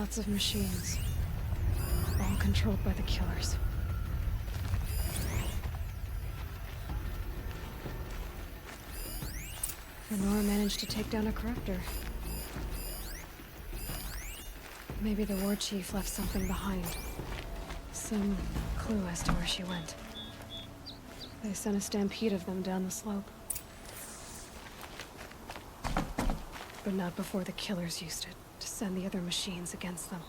Lots of machines. All controlled by the killers. Lenore managed to take down a corruptor. Maybe the war chief left something behind. Some clue as to where she went. They sent a stampede of them down the slope. But not before the killers used it to send the other machines against them.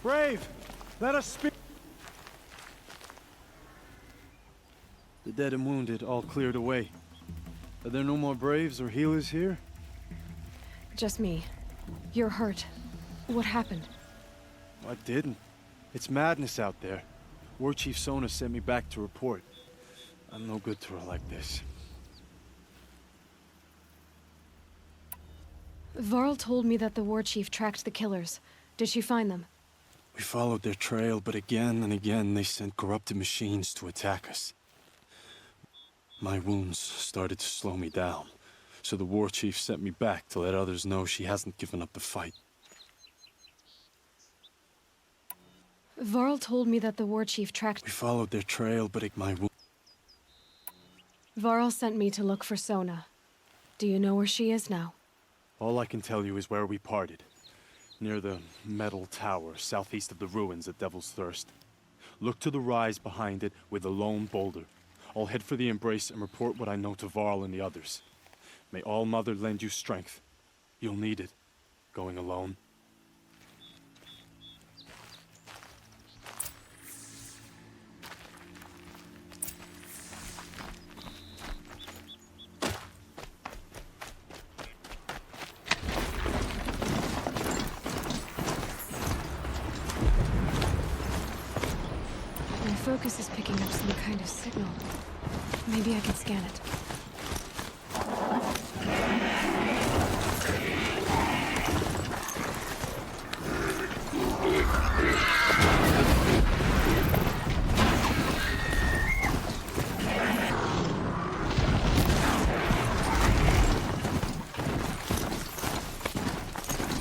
Brave! Let us speak! The dead and wounded all cleared away. Are there no more Braves or healers here? Just me. You're hurt. What happened? I didn't. It's madness out there. War Chief Sona sent me back to report. I'm no good to her like this. Varl told me that the war chief tracked the killers. Did she find them? We followed their trail, but again and again they sent corrupted machines to attack us. My wounds started to slow me down, so the war chief sent me back to let others know she hasn't given up the fight. Varl told me that the war chief tracked... We followed their trail, but my wounds... Varl sent me to look for Sona. Do you know where she is now? All I can tell you is where we parted. Near the metal tower, southeast of the ruins at Devil's Thirst. Look to the rise behind it with a lone boulder. I'll head for the Embrace and report what I know to Varl and the others. May All Mother lend you strength. You'll need it, going alone. My focus is picking up some kind of signal. Maybe I can scan it.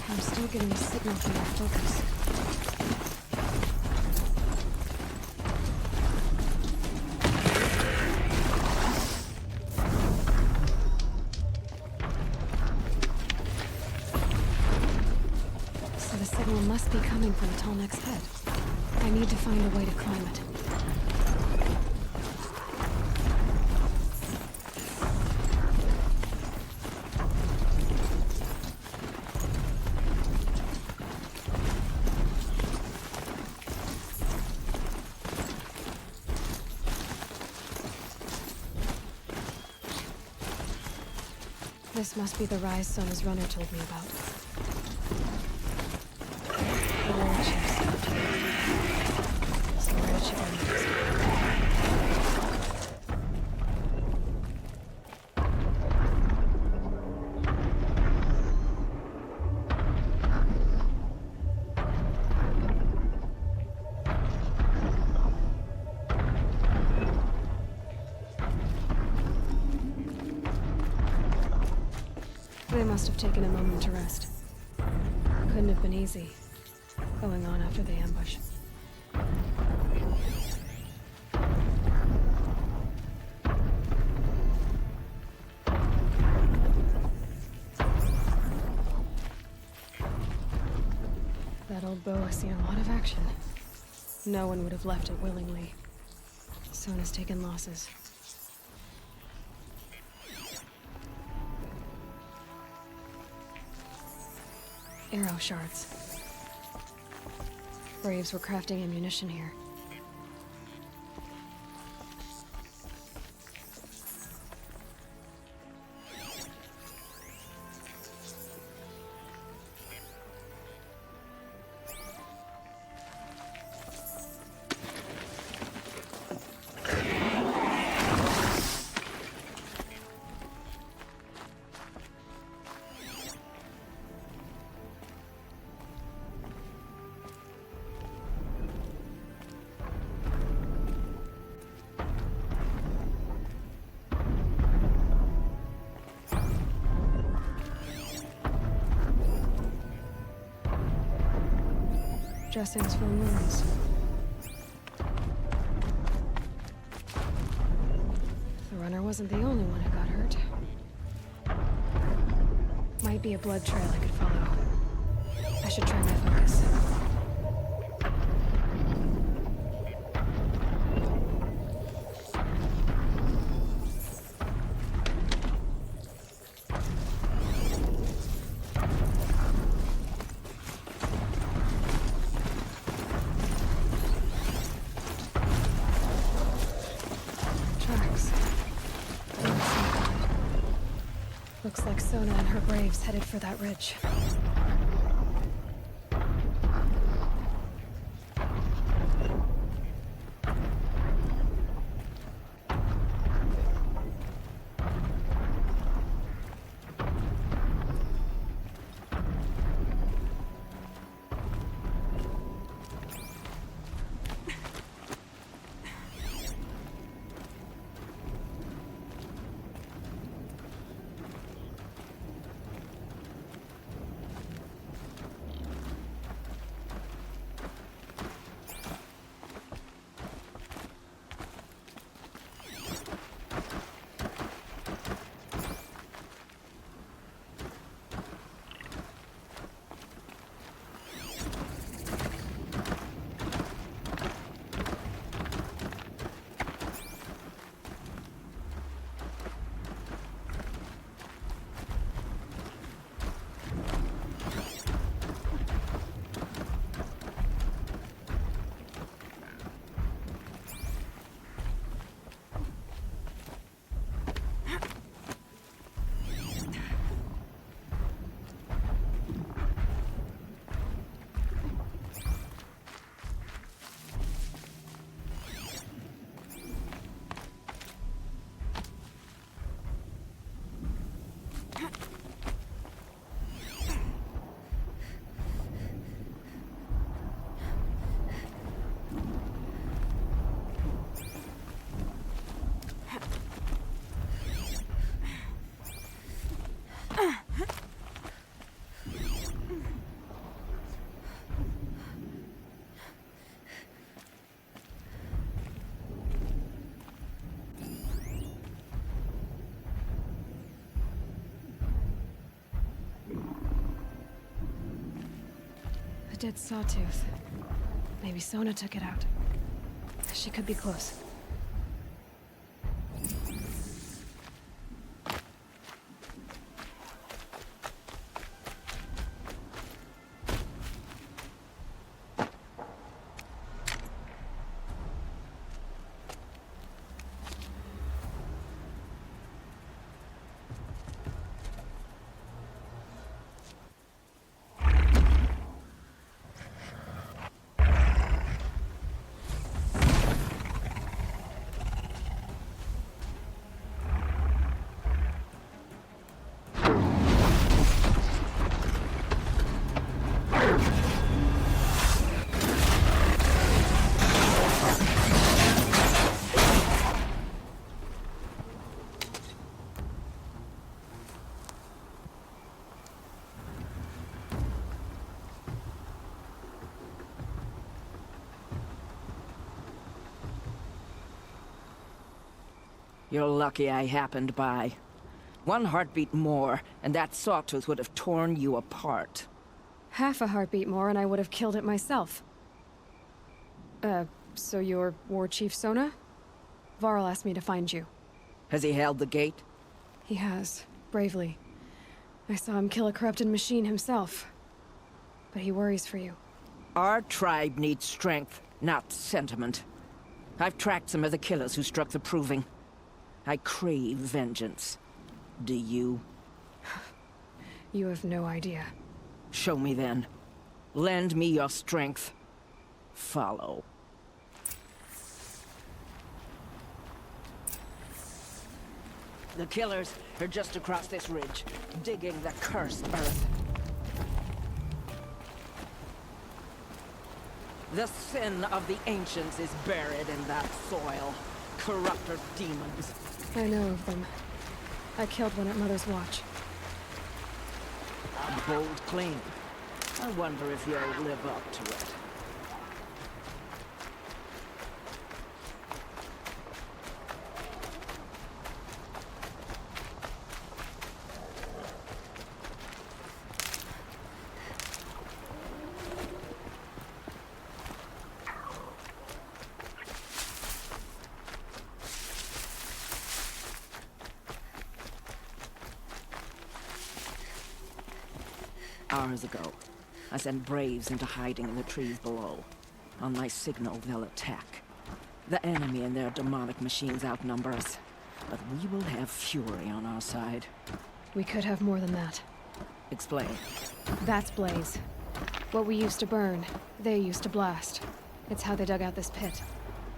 I'm still getting a signal from my focus. Must be coming from Tallneck's head. I need to find a way to climb it. This must be the rise Sona's runner told me about. They must have taken a moment to rest. Couldn't have been easy, going on after the ambush. That old bow has seen a lot of action. No one would have left it willingly. Sona's taken losses. Arrow shards. Braves were crafting ammunition here. dressings for wounds. The runner wasn't the only one who got hurt. Might be a blood trail I could follow. I should try my focus. Looks like Sona and her braves headed for that ridge. A dead sawtooth. Maybe Sona took it out. She could be close. You're lucky I happened by. One heartbeat more, and that sawtooth would have torn you apart. Half a heartbeat more and I would have killed it myself. So you're War Chief Sona? Varl asked me to find you. Has he held the gate? He has, bravely. I saw him kill a corrupted machine himself. But he worries for you. Our tribe needs strength, not sentiment. I've tracked some of the killers who struck the Proving. I crave vengeance. Do you? You have no idea. Show me then. Lend me your strength. Follow. The killers are just across this ridge, digging the cursed earth. The sin of the ancients is buried in that soil. Corrupter demons. I know of them. I killed one at Mother's Watch. A bold claim. I wonder if you'll live up to it. Hours ago, I sent Braves into hiding in the trees below. On my signal, they'll attack. The enemy and their demonic machines outnumber us, but we will have fury on our side. We could have more than that. Explain. That's Blaze. What we used to burn, they used to blast. It's how they dug out this pit.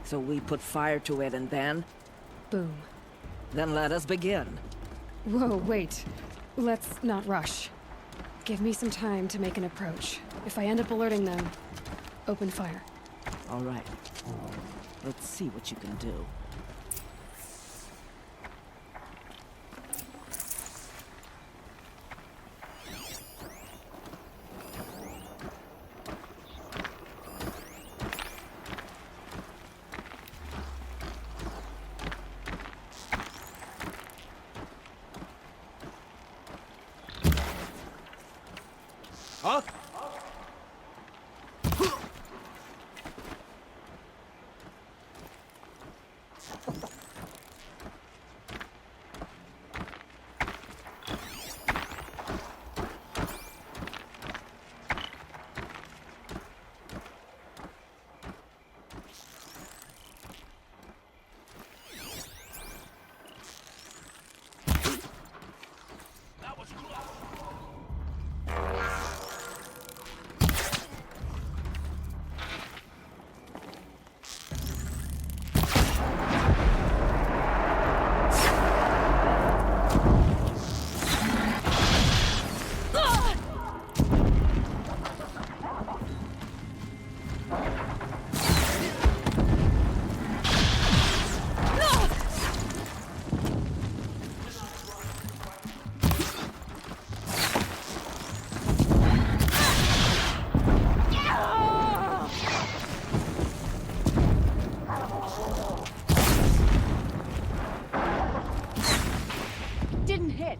So we put fire to it and then? Boom. Then let us begin. Whoa, wait. Let's not rush. Give me some time to make an approach. If I end up alerting them, open fire. All right. Let's see what you can do. Huh? Didn't hit.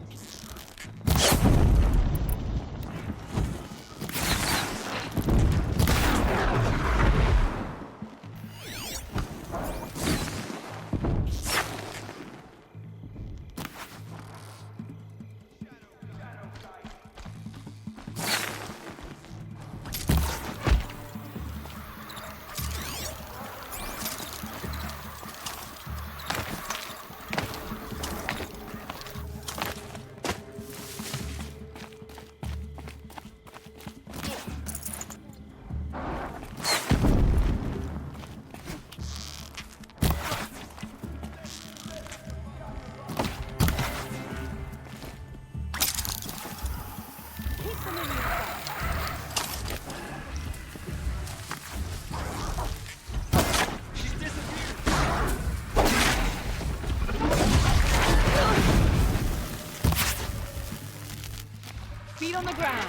Feet on the ground.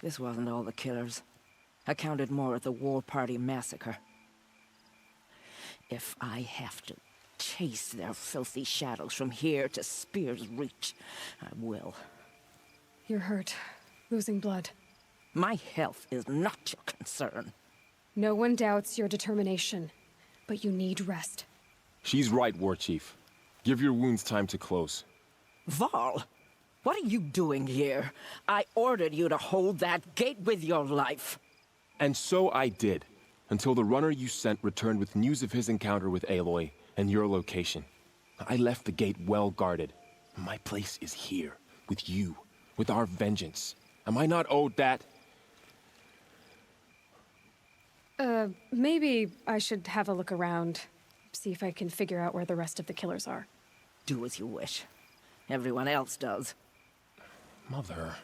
This wasn't all the killers. I counted more at the War Party massacre. If I have to chase their filthy shadows from here to Spear's Reach, I will. You're hurt. Losing blood. My health is not your concern. No one doubts your determination, but you need rest. She's right, War Chief. Give your wounds time to close. Val, what are you doing here? I ordered you to hold that gate with your life. And so I did, until the runner you sent returned with news of his encounter with Aloy and your location. I left the gate well guarded. My place is here, with you, with our vengeance. Am I not owed that? Maybe I should have a look around. See if I can figure out where the rest of the killers are. Do as you wish. Everyone else does. Mother.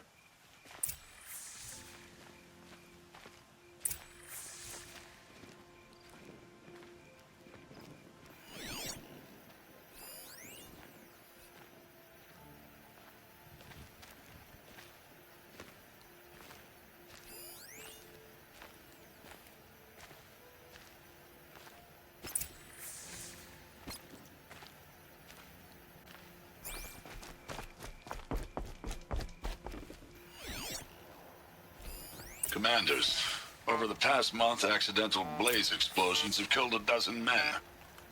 Commanders, over the past month, accidental blaze explosions have killed 12 men.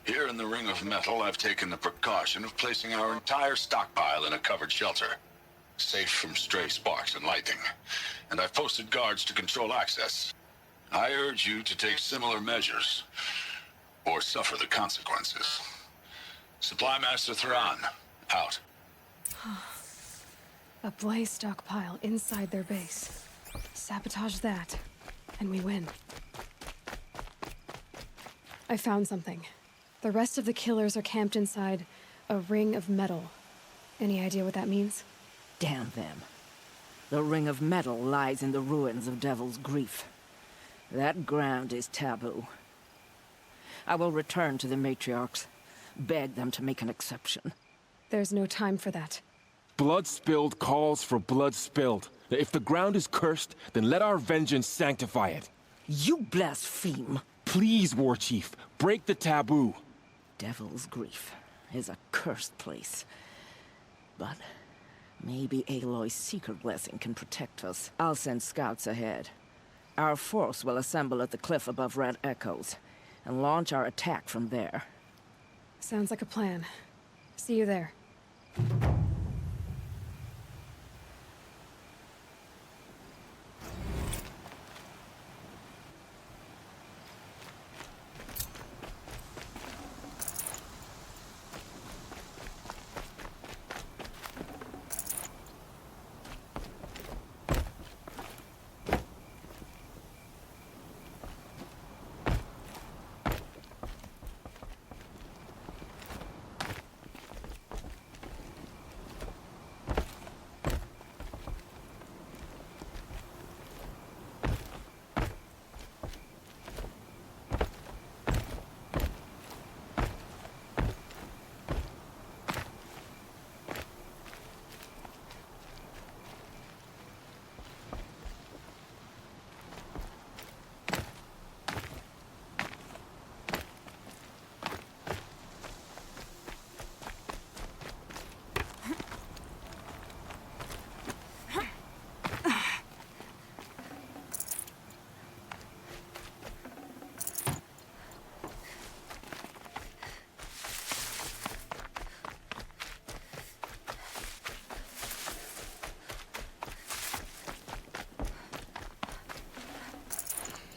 Here in the Ring of Metal, I've taken the precaution of placing our entire stockpile in a covered shelter, safe from stray sparks and lightning. And I've posted guards to control access. I urge you to take similar measures, or suffer the consequences. Supply Master Thran, out. A blaze stockpile inside their base. Sabotage that, and we win. I found something. The rest of the killers are camped inside a ring of metal. Any idea what that means? Damn them. The Ring of Metal lies in the ruins of Devil's Grief. That ground is taboo. I will return to the matriarchs, beg them to make an exception. There's no time for that. Blood spilled calls for blood spilled. If the ground is cursed, then let our vengeance sanctify it. You blaspheme! Please, War Chief, break the taboo. Devil's Grief is a cursed place. But maybe Aloy's secret blessing can protect us. I'll send scouts ahead. Our force will assemble at the cliff above Red Echoes, and launch our attack from there. Sounds like a plan. See you there.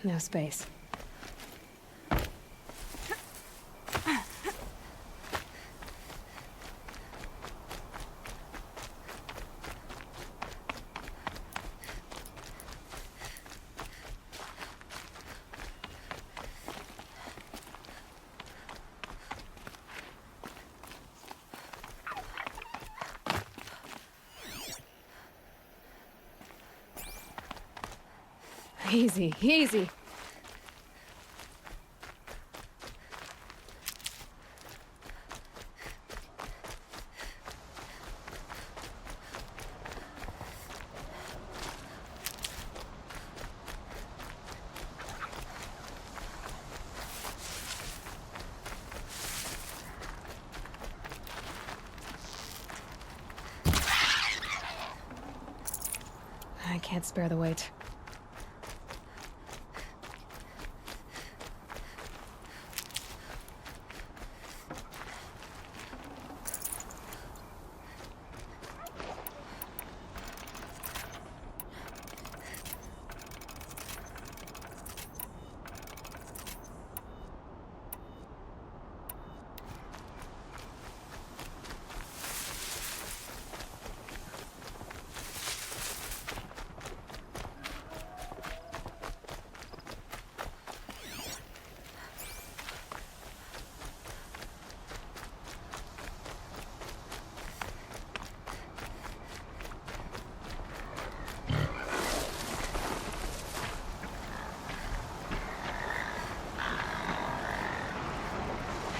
No space. Easy, easy. I can't spare the weight.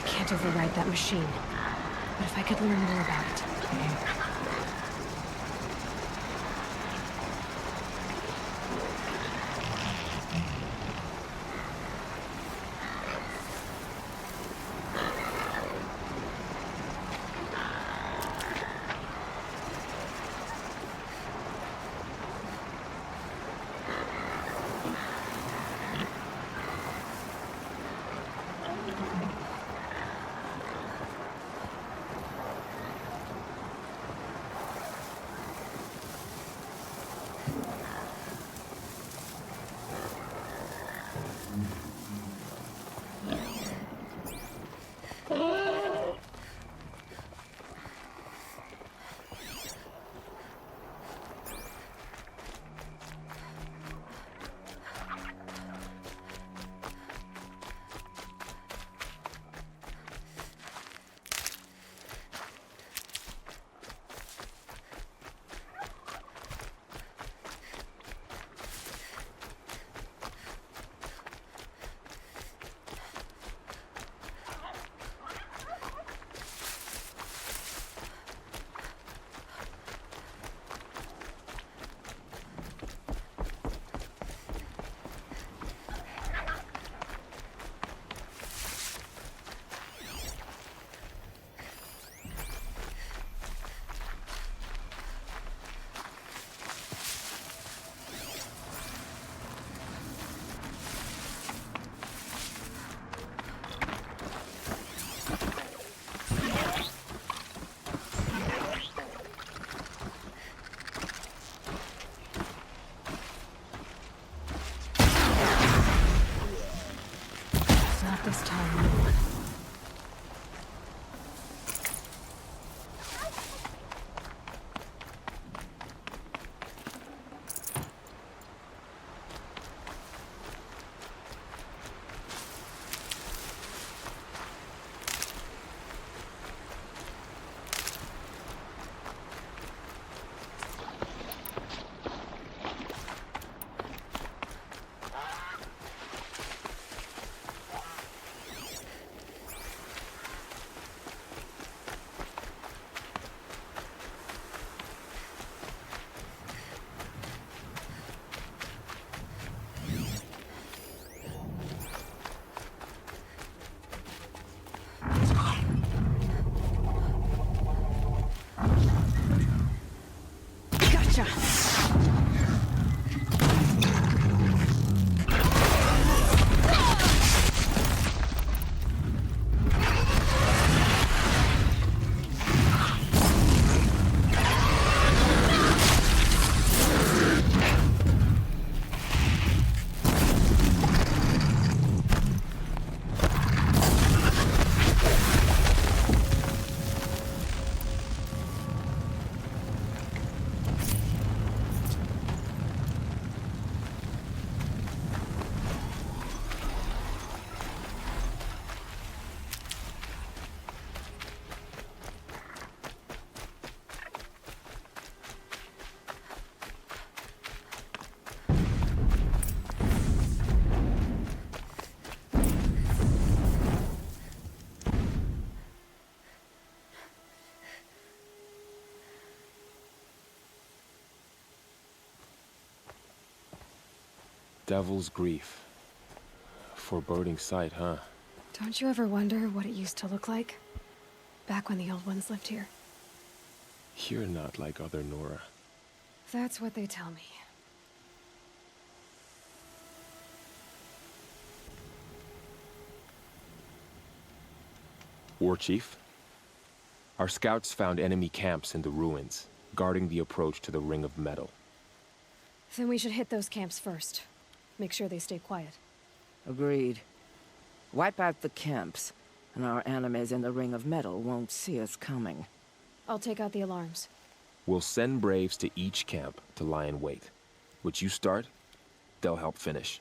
I can't override that machine. But if I could learn more about it. Devil's Grief. Foreboding sight, huh? Don't you ever wonder what it used to look like? Back when the old ones lived here. You're not like other Nora. That's what they tell me. War Chief? Our scouts found enemy camps in the ruins, guarding the approach to the Ring of Metal. Then we should hit those camps first. Make sure they stay quiet. Agreed. Wipe out the camps, and our enemies in the Ring of Metal won't see us coming. I'll take out the alarms. We'll send Braves to each camp to lie in wait. What you start, they'll help finish.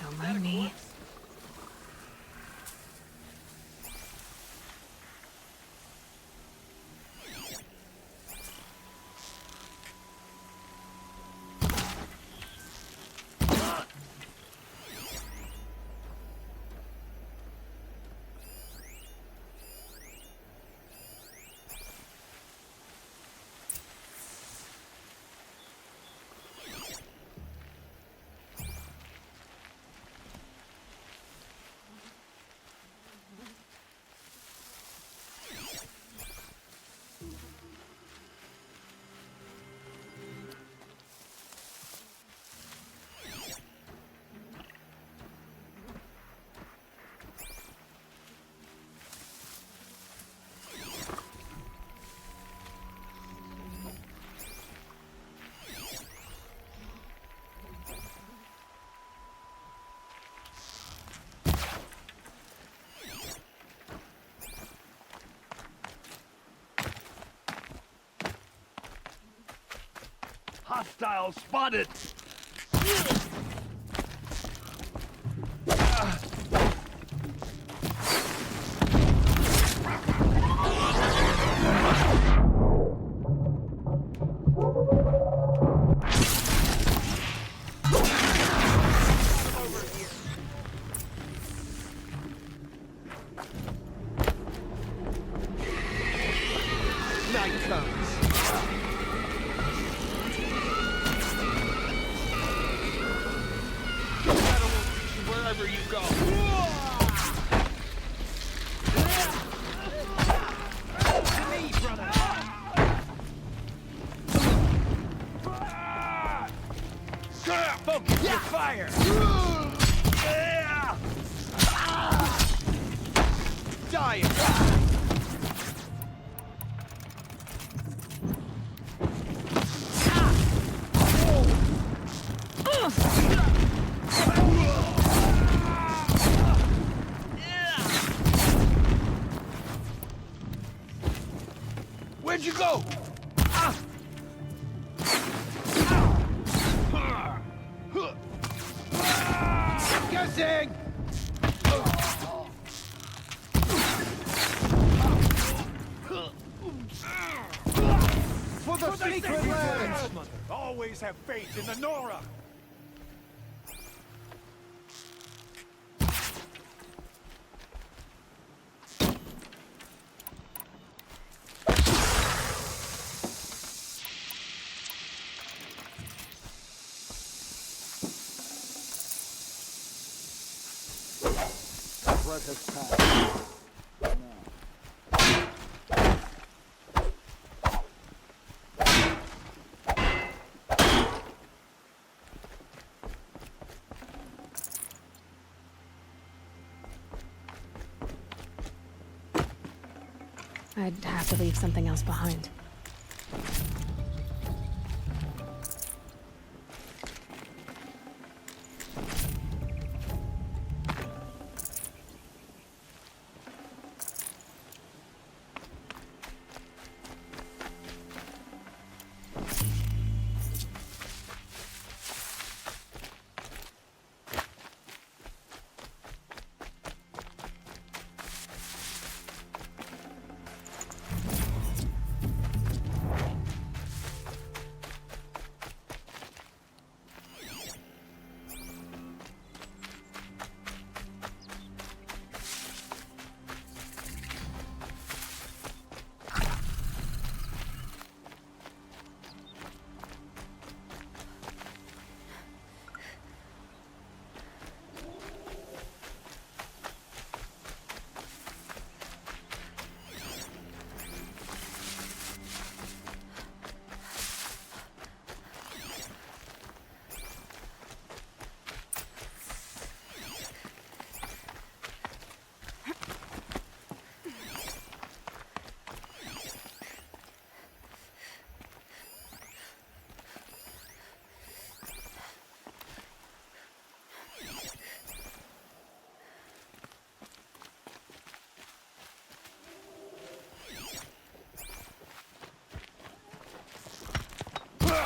Don't mind me. Hostile spotted! Night comes. Wherever you go. To me, brother. Focus your fire. Die. Where'd you go? Guessing! For the secret lands! Always have faith in the Nora! Breath has passed. I'd have to leave something else behind.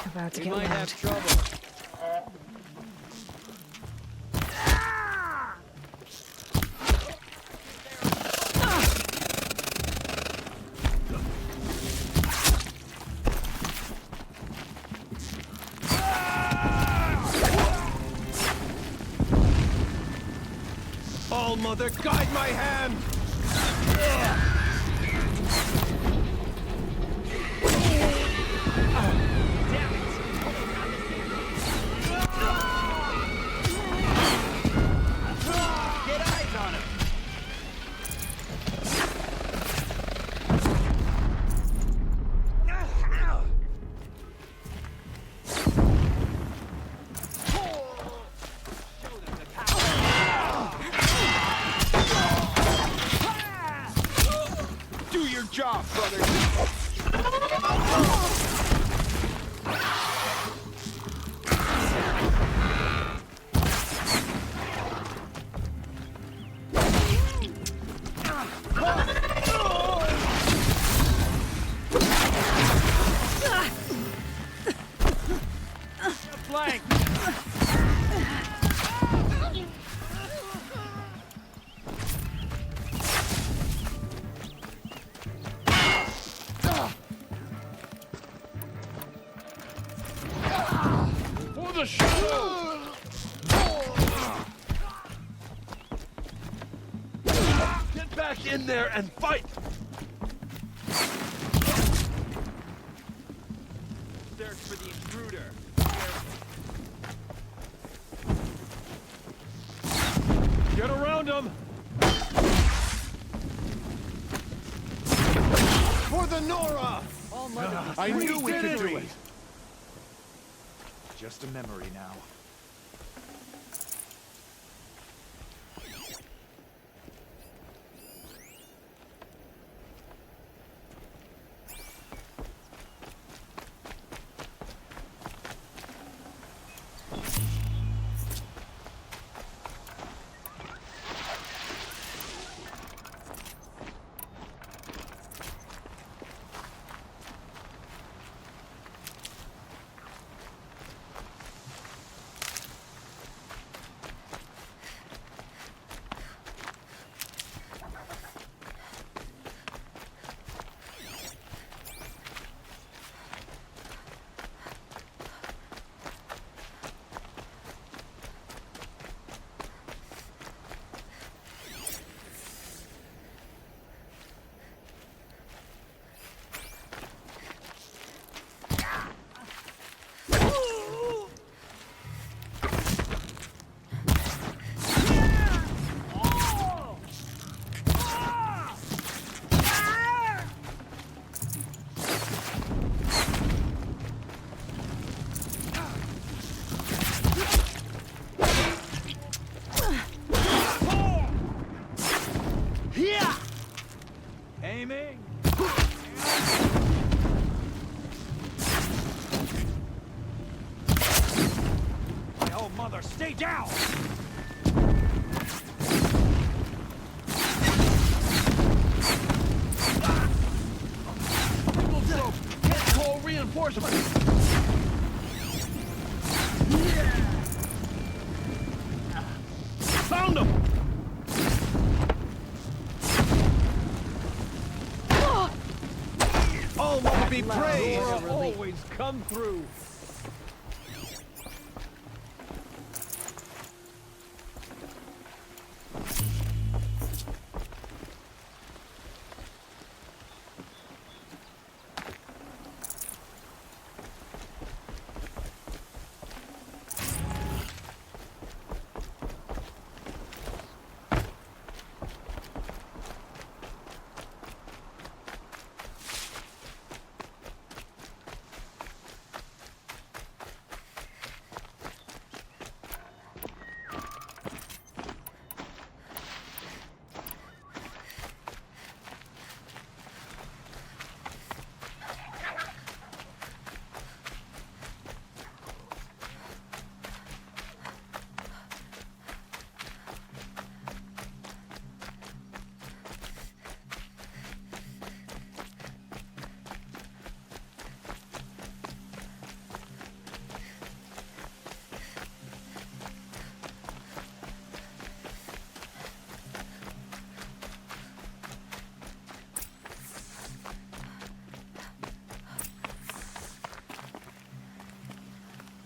About to We get might loud. have trouble. All Mother, guide my hand! Get eyes on him! Do your job, brother! Flank! For the shadow! Get back in there and fight! Search for the intruder. Get around him! For the Nora! All Mother. I knew we could do it. it! Just a memory now. Aiming. My old mother, stay down! Can't call reinforcements! Found him! Oh, mother be praised! Laura always come through!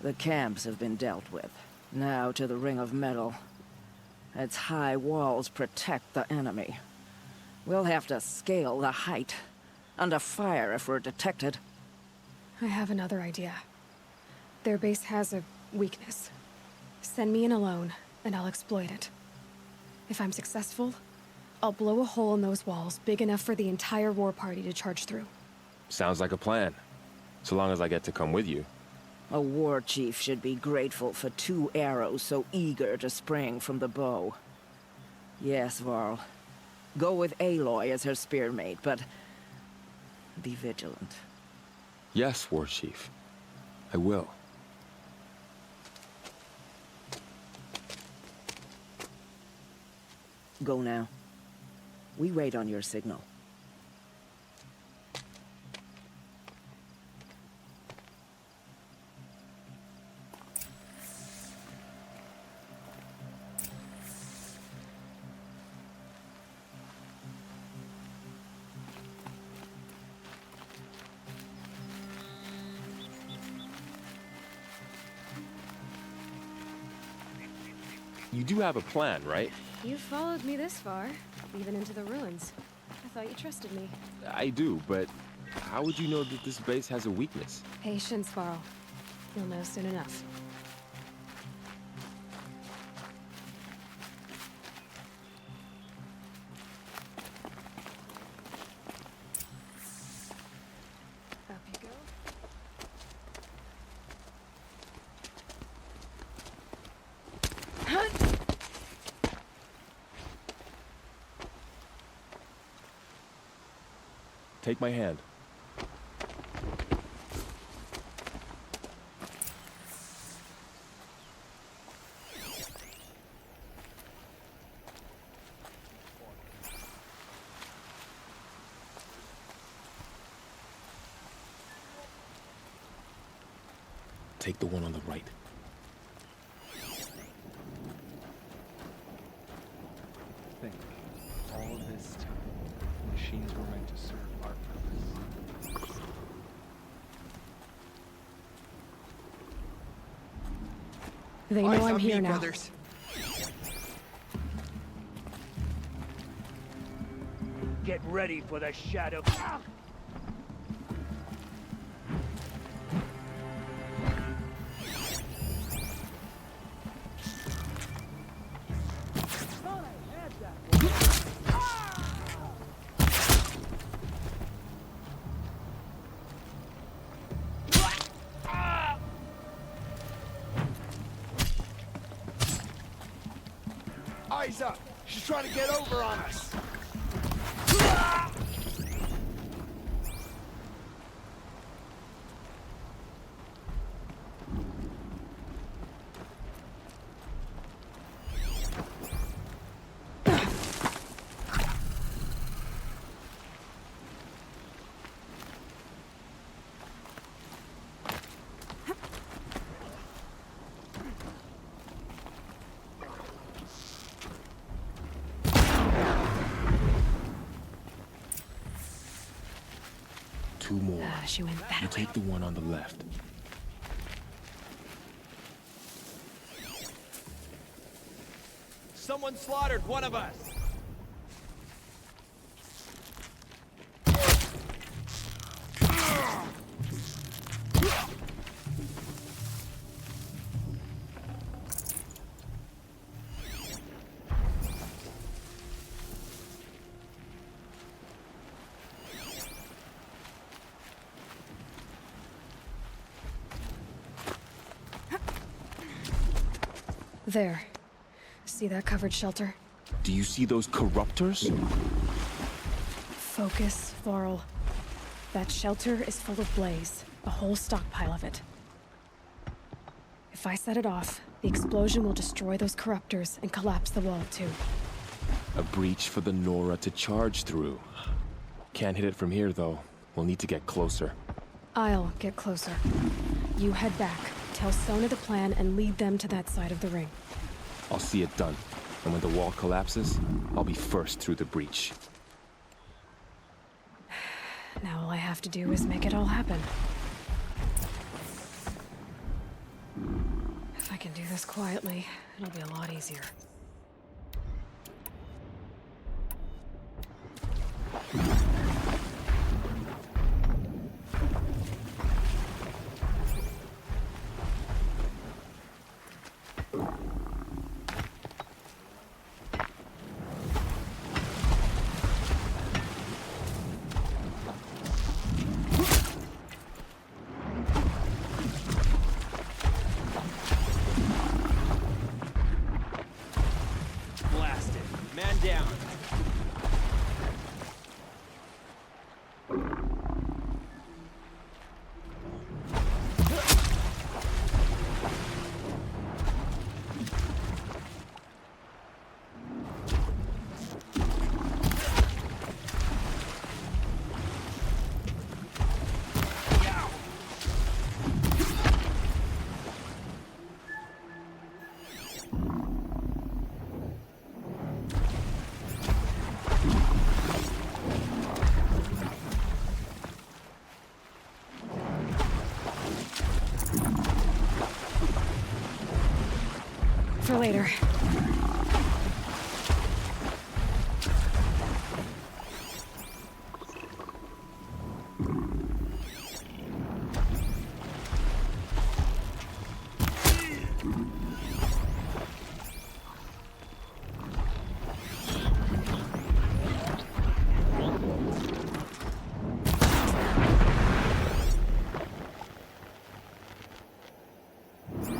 The camps have been dealt with. Now to the ring of metal. Its high walls protect the enemy. We'll have to scale the height. Under fire if we're detected. I have another idea. Their base has a weakness. Send me in alone, and I'll exploit it. If I'm successful, I'll blow a hole in those walls big enough for the entire war party to charge through. Sounds like a plan. So long as I get to come with you. A war chief should be grateful for 2 arrows so eager to spring from the bow. Yes, Varl. Go with Aloy as her spearmate, but be vigilant. Yes, War Chief. I will. Go now. We wait on your signal. You do have a plan, right? You followed me this far, even into the ruins. I thought you trusted me. I do, but how would you know that this base has a weakness? Patience, Varl. You'll know soon enough. Up you go. Take my hand. Take the one on the right. Think, all this time, machines were meant to serve our purpose. They know I'm here now. Brothers. Get ready for the shadow. Ah! Eyes up! She's trying to get over on us! 2 more. She went that You way. take the one on the left. Someone slaughtered one of us! There. See that covered shelter? Do you see those corruptors? Focus, Varl. That shelter is full of blaze. A whole stockpile of it. If I set it off, the explosion will destroy those corruptors and collapse the wall, too. A breach for the Nora to charge through. Can't hit it from here, though. We'll need to get closer. I'll get closer. You head back, tell Sona the plan, and lead them to that side of the ring. I'll see it done. And when the wall collapses, I'll be first through the breach. Now all I have to do is make it all happen. If I can do this quietly, it'll be a lot easier. Blasted. Man down. For later.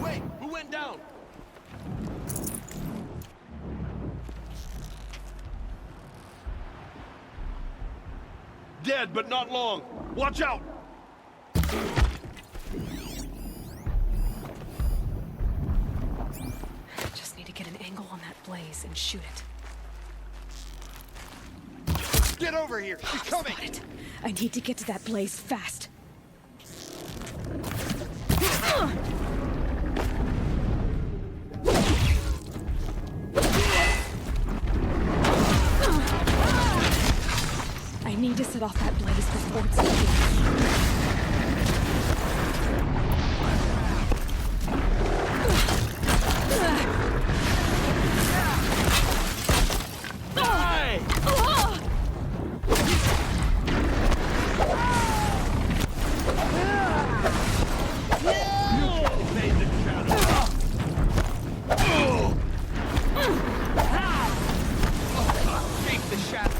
Wait, who went down? Dead, but not long. Watch out! Just need to get an angle on that blaze and shoot it. Get over here! She's coming! Spot it. I need to get to that blaze fast. I need to set off that blaze before it's ready. Take the shadow!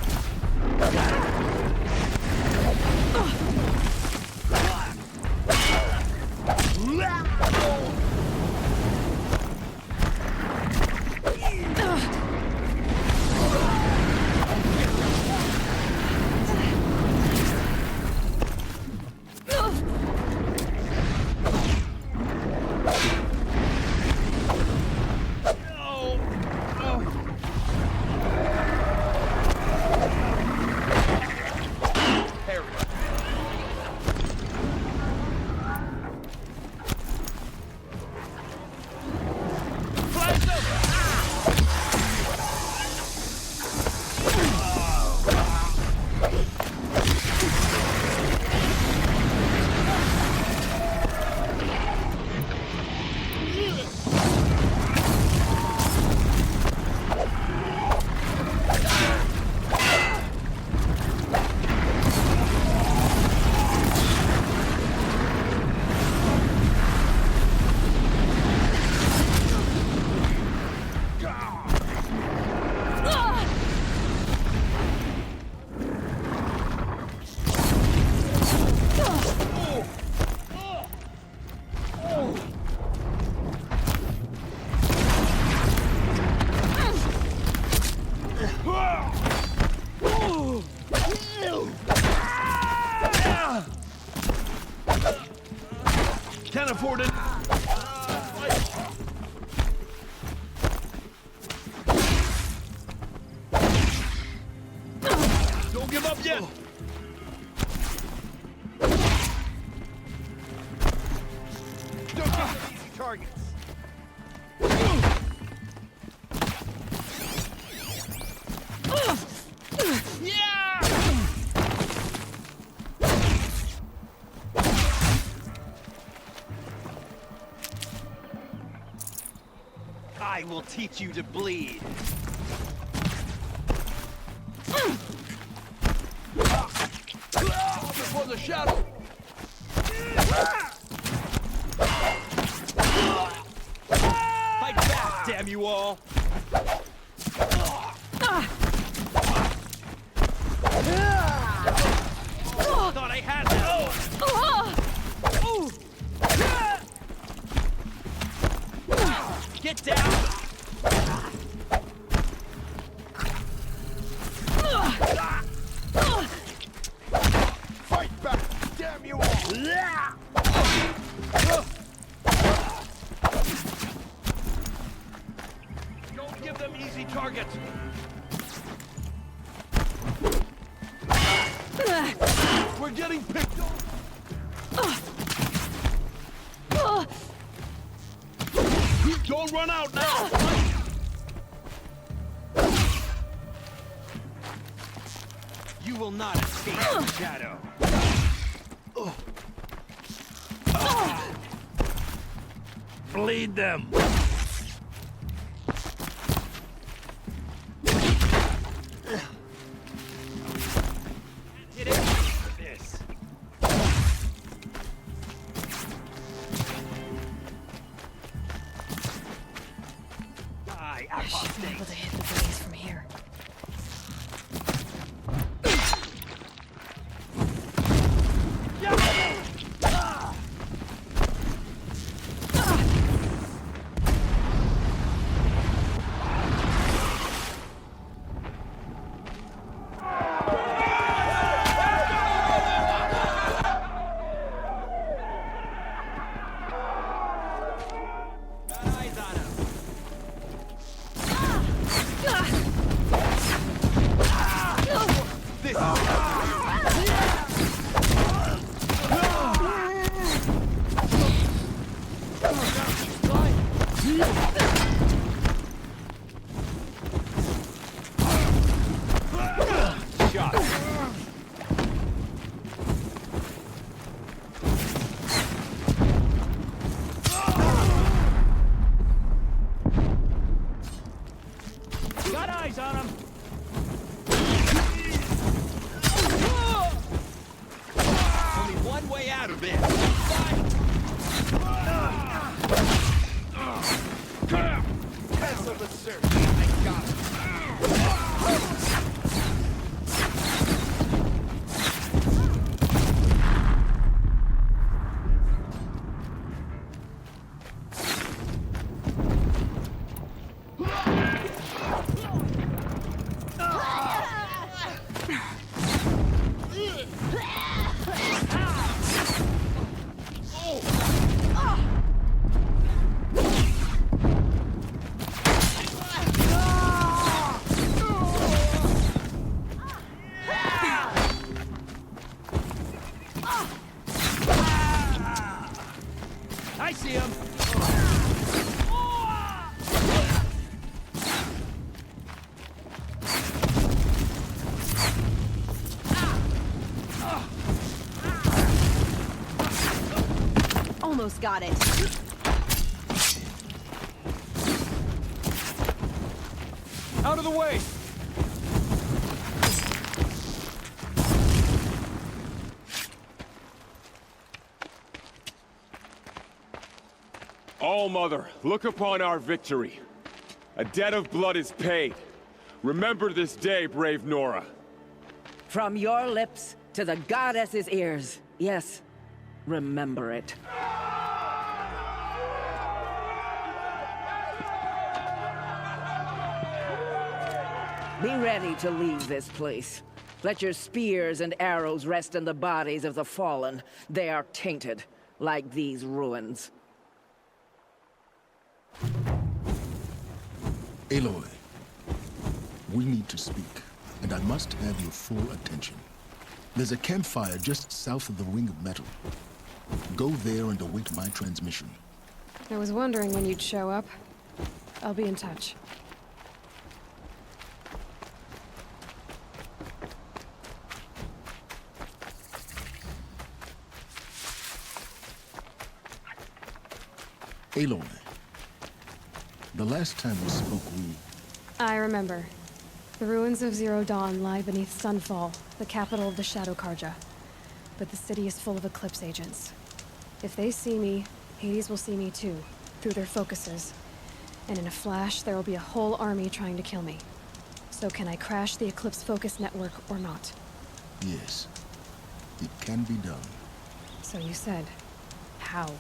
Teleported! Don't give up yet! Don't get them easy targets. I will teach you to bleed. Before the shadow. Fight back, damn you all! Thought I had that. Get down! Fight back! Damn you all! Don't give them easy targets. We're getting picked on. Don't run out now! You will not escape the shadow. Bleed them! Get in for this. Die, I should be able to apostate! hit the blaze from here. Eyes on him. This is shot. Got eyes on him. Only one way out of this. Cancel the search. I got it. I see him. Almost got it. Out of the way. All-Mother, look upon our victory. A debt of blood is paid. Remember this day, brave Nora. From your lips to the goddess's ears. Yes, remember it. Be ready to leave this place. Let your spears and arrows rest in the bodies of the fallen. They are tainted. like these ruins. Aloy, we need to speak, and I must have your full attention. There's a campfire just south of the Ring of Metal. Go there and await my transmission. I was wondering when you'd show up. I'll be in touch. Aloy, the last time we spoke, I remember. The ruins of Zero Dawn lie beneath Sunfall, the capital of the Shadow Karja. But the city is full of Eclipse agents. If they see me, Hades will see me too, through their focuses. And in a flash, there will be a whole army trying to kill me. So can I crash the Eclipse focus network or not? Yes, it can be done. So you said, how?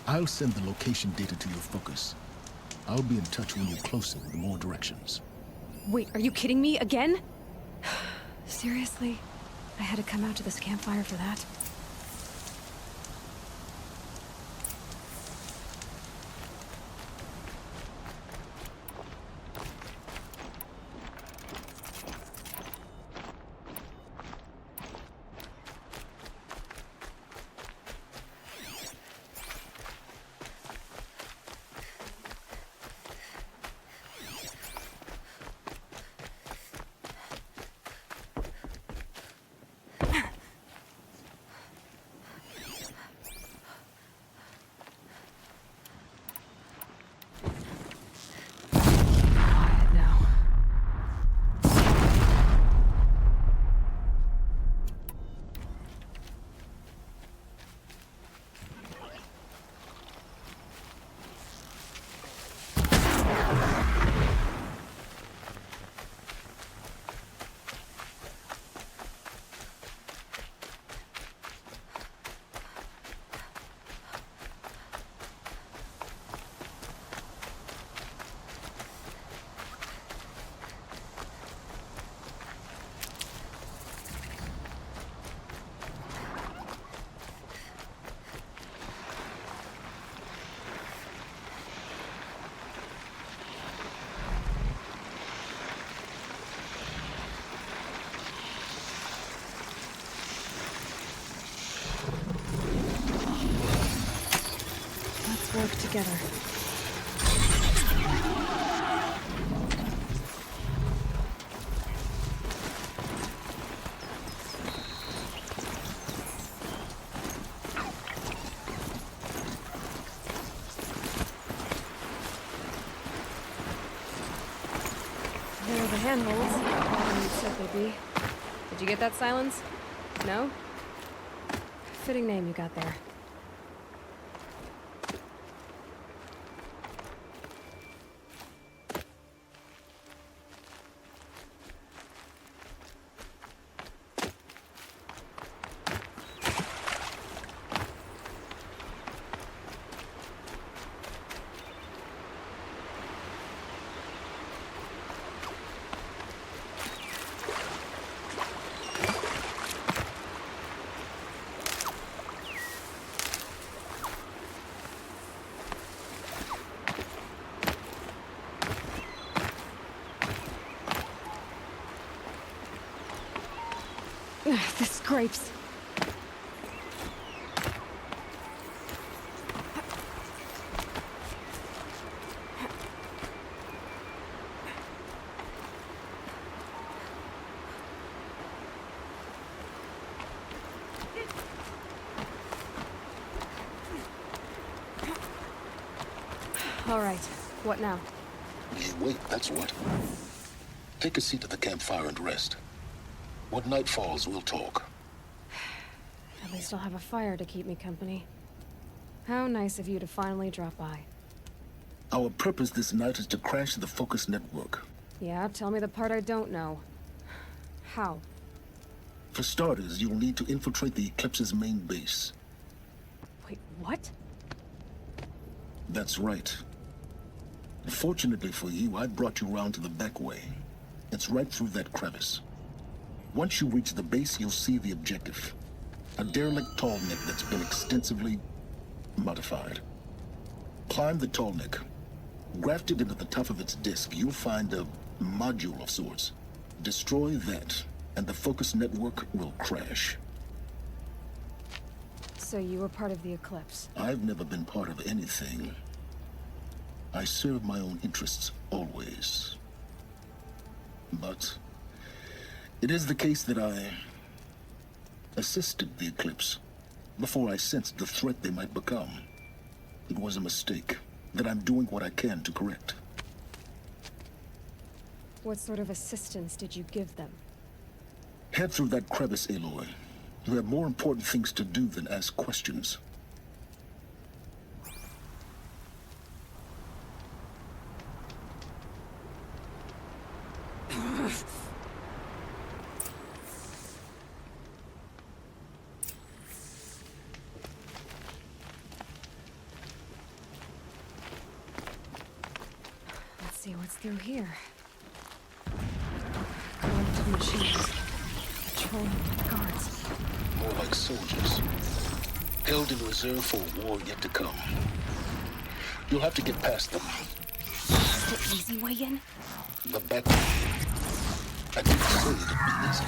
I'll send the location data to your focus. I'll be in touch when you're closer with more directions. Wait, are you kidding me again? Seriously? I had to come out to this campfire for that? Work together. There are the handholds. You said they'd be. Did you get that, Silence? No? Fitting name you got there. The scrapes. All right, what now? Wait, that's what. Take a seat at the campfire and rest. When night falls, we'll talk. At least I'll have a fire to keep me company. How nice of you to finally drop by. Our purpose this night is to crash the Focus network. Yeah, tell me the part I don't know. How? For starters, you'll need to infiltrate the Eclipse's main base. Wait, what? That's right. Fortunately for you, I brought you round to the back way. It's right through that crevice. Once you reach the base, you'll see the objective. A derelict tall neck that's been extensively modified. Climb the tall neck. Grafted into the top of its disk, you'll find a module of sorts. Destroy that, and the focus network will crash. So you were part of the eclipse. I've never been part of anything. I serve my own interests, always. But it is the case that I assisted the eclipse before I sensed the threat they might become. It was a mistake that I'm doing what I can to correct. What sort of assistance did you give them? Head through that crevice, Aloy. You have more important things to do than ask questions. Let's see what's through here. Corrupted machines. Patrolling guards. More like soldiers. Held in reserve for a war yet to come. You'll have to get past them. Is the easy way in? The back way. I didn't say it'd be easy.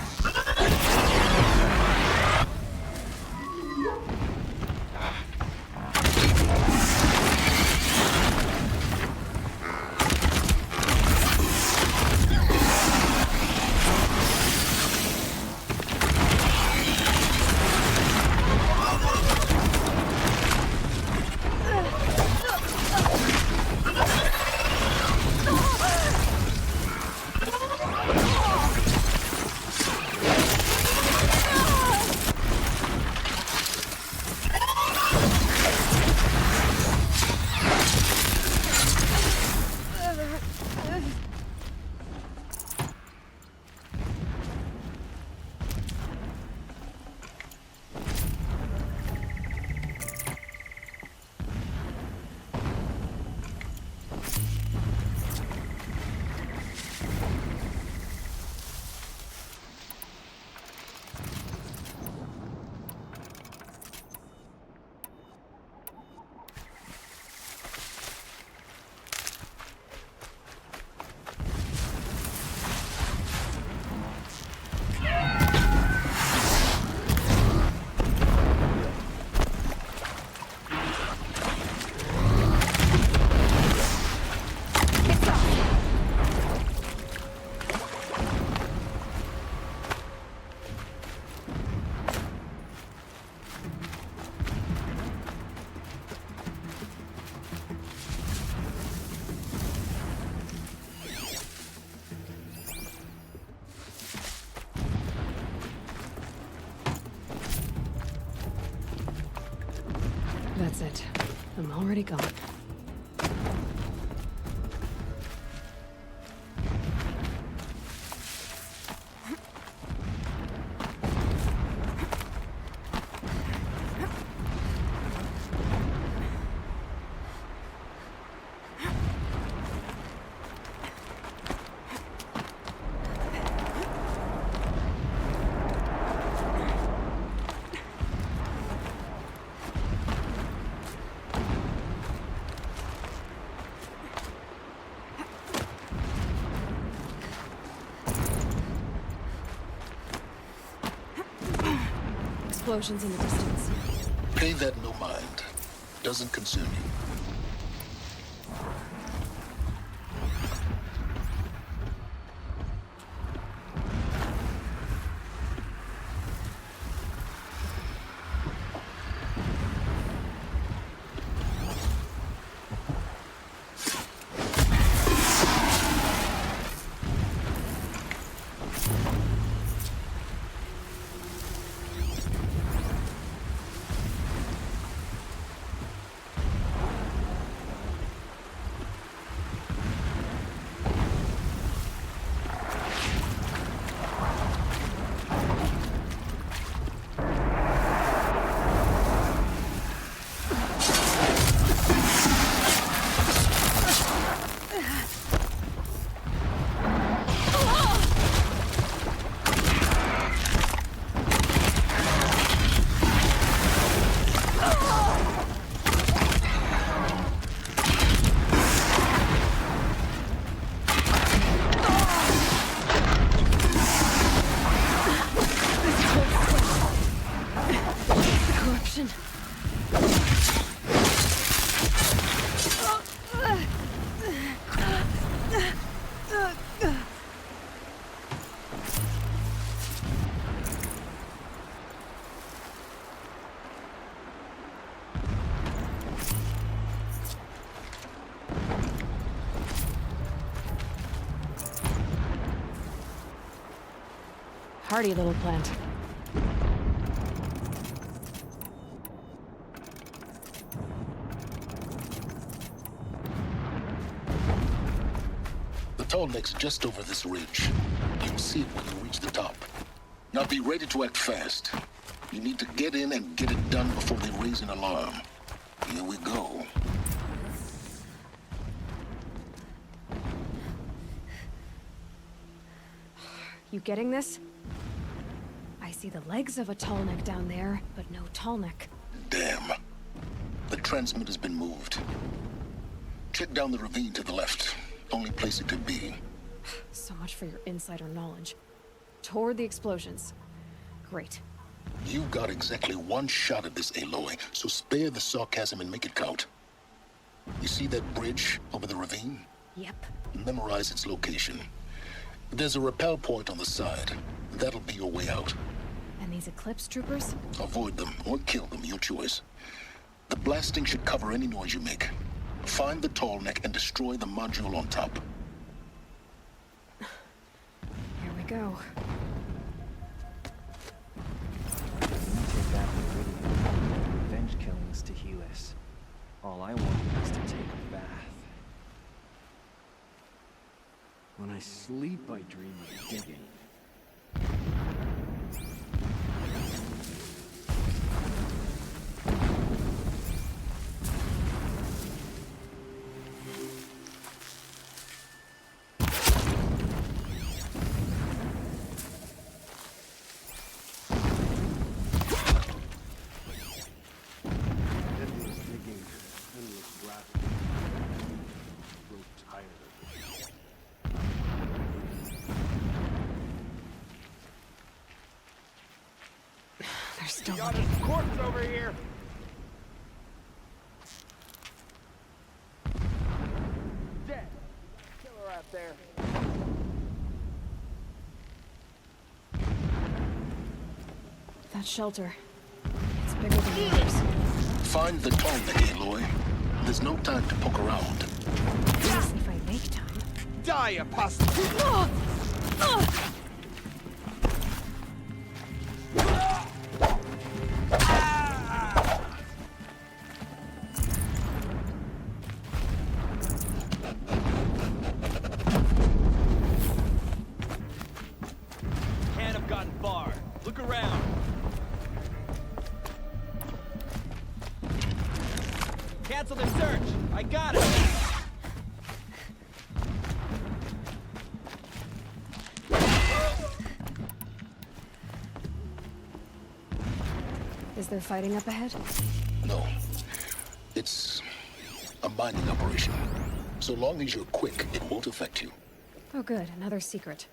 That's it. I'm already gone. Explosions in the distance. Pay that no mind. Doesn't concern you. hardy little plant. The tall neck's just over this ridge. You'll see it when you reach the top. Now be ready to act fast. You need to get in and get it done before they raise an alarm. Here we go. You getting this? I see the legs of a tall neck down there, but no tall neck. Damn. The transmitter's been moved. Check down the ravine to the left. Only place it could be. So much for your insider knowledge. Toward the explosions. Great. You got exactly one shot at this, Aloy, so spare the sarcasm and make it count. You see that bridge over the ravine? Yep. Memorize its location. There's a rappel point on the side. That'll be your way out. And these Eclipse troopers? Avoid them or kill them, your choice. The blasting should cover any noise you make. Find the tall neck and destroy the module on top. Here we go. Take that revenge killings to Helis. All I want is to take a bath. When I sleep, I dream of digging. Endless digging, endless grafting. Grow tired of it. They're still Got looking. a corpse over here. Dead. Killer out there. That shelter. It's bigger than yours. Find the tall neck, Aloy. There's no time to poke around. Easy if I make time. Die, apostle. Can't have gotten far. Look around. Cancel the search. I got it. Is there fighting up ahead? No. It's a mining operation. So long as you're quick, it won't affect you. Oh good, another secret.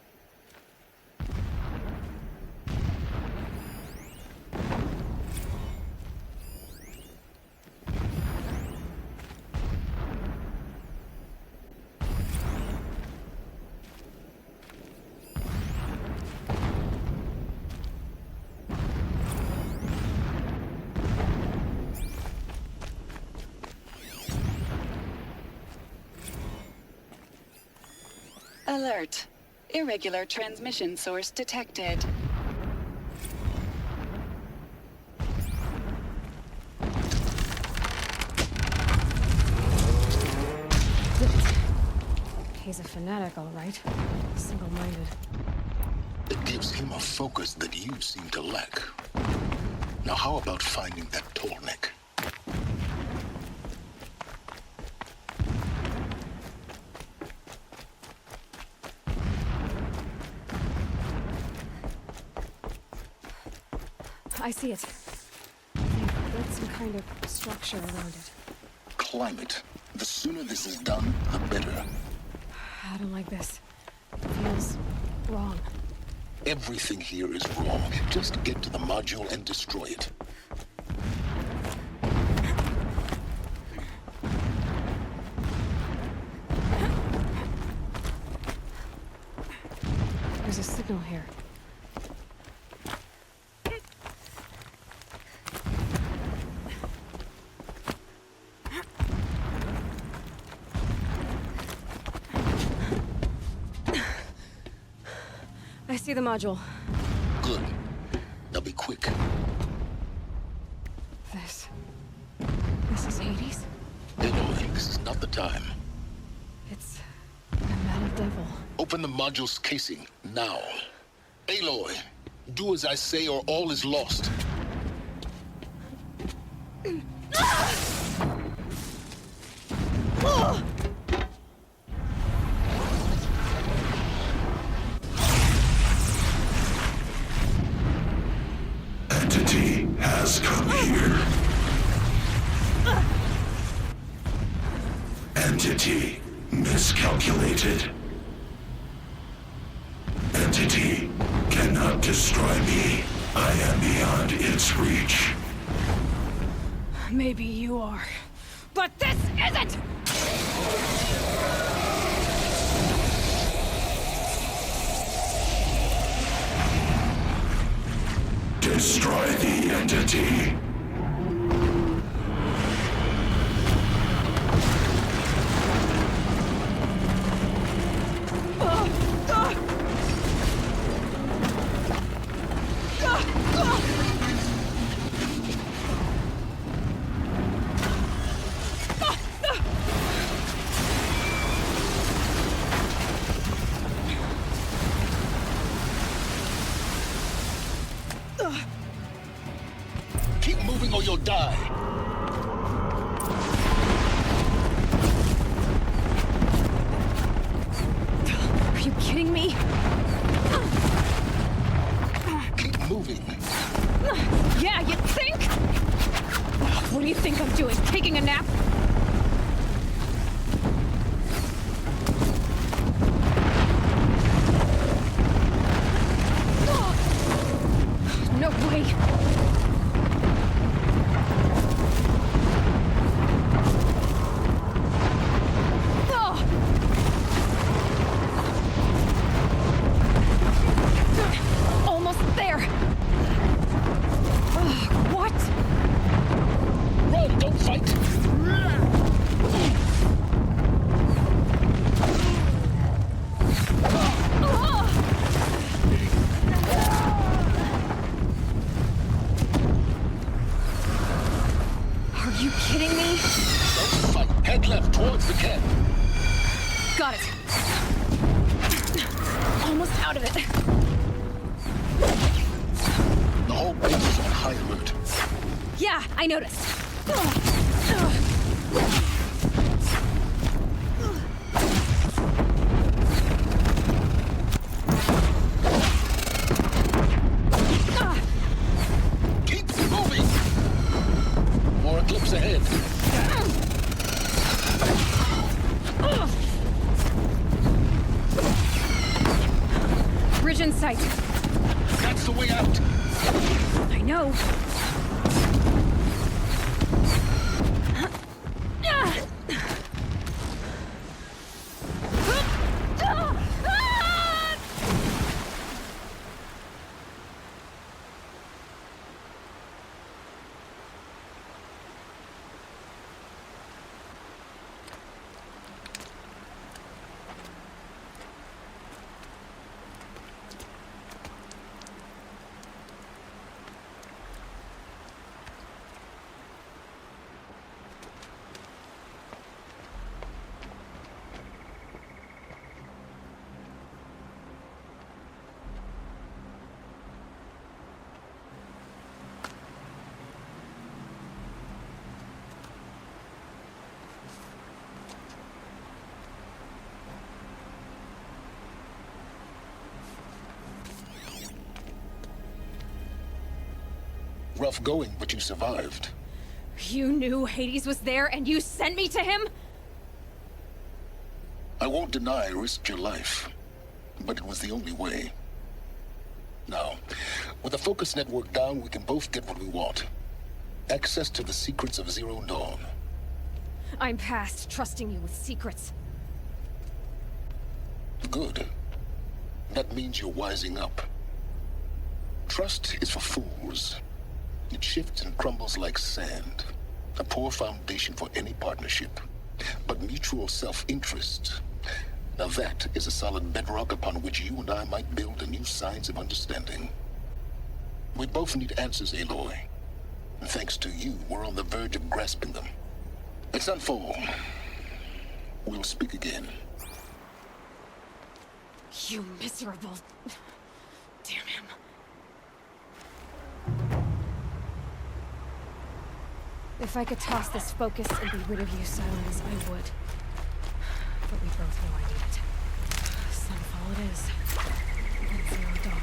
Alert. Irregular transmission source detected. He's a fanatic, all right. Single-minded. It gives him a focus that you seem to lack. Now how about finding that tall neck? I see it. I think that's some kind of structure around it. Climb it. The sooner this is done, the better. I don't like this. It feels wrong. Everything here is wrong. Just get to the module and destroy it. There's a signal here. I see the module. be quick. This is Hades? Aloy, this is not the time. It's a metal devil. Open the module's casing, now. Aloy, do as I say or all is lost. Entity has come here. Entity miscalculated. Entity cannot destroy me. I am beyond its reach. Maybe you are. But this isn't! Destroy the entity. Keep moving or you'll die. Are you kidding me? Keep moving. Yeah, you think? What do you think I'm doing? Taking a nap? No way! Almost there! What? Run, don't fight. Are you kidding me? Don't fight. Head left towards the camp. Got it. Almost out of it. The whole base is on high alert. Yeah, I noticed. Keep moving. More eclipse ahead. Bridge in sight. That's the way out. I know. Rough going, but you survived. You knew Hades was there and you sent me to him? I won't deny I risked your life, but it was the only way. Now, with the focus network down, we can both get what we want. Access to the secrets of Zero Dawn. I'm past trusting you with secrets. Good. That means you're wising up. Trust is for fools. It shifts and crumbles like sand. A poor foundation for any partnership. But mutual self-interest, now that is a solid bedrock upon which you and I might build a new science of understanding. We both need answers, Aloy. And thanks to you, we're on the verge of grasping them. Let's unfold. We'll speak again. You miserable... Damn him. If I could toss this focus and be rid of you, Silence, I would. But we both know I need it. Sunfall it is. And Zero Dawn.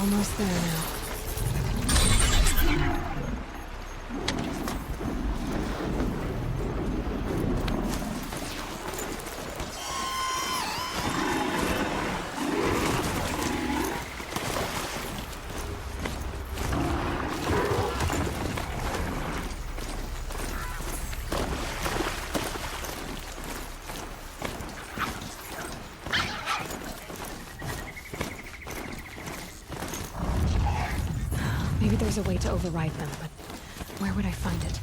Almost there now. Maybe there's a way to override them, but where would I find it?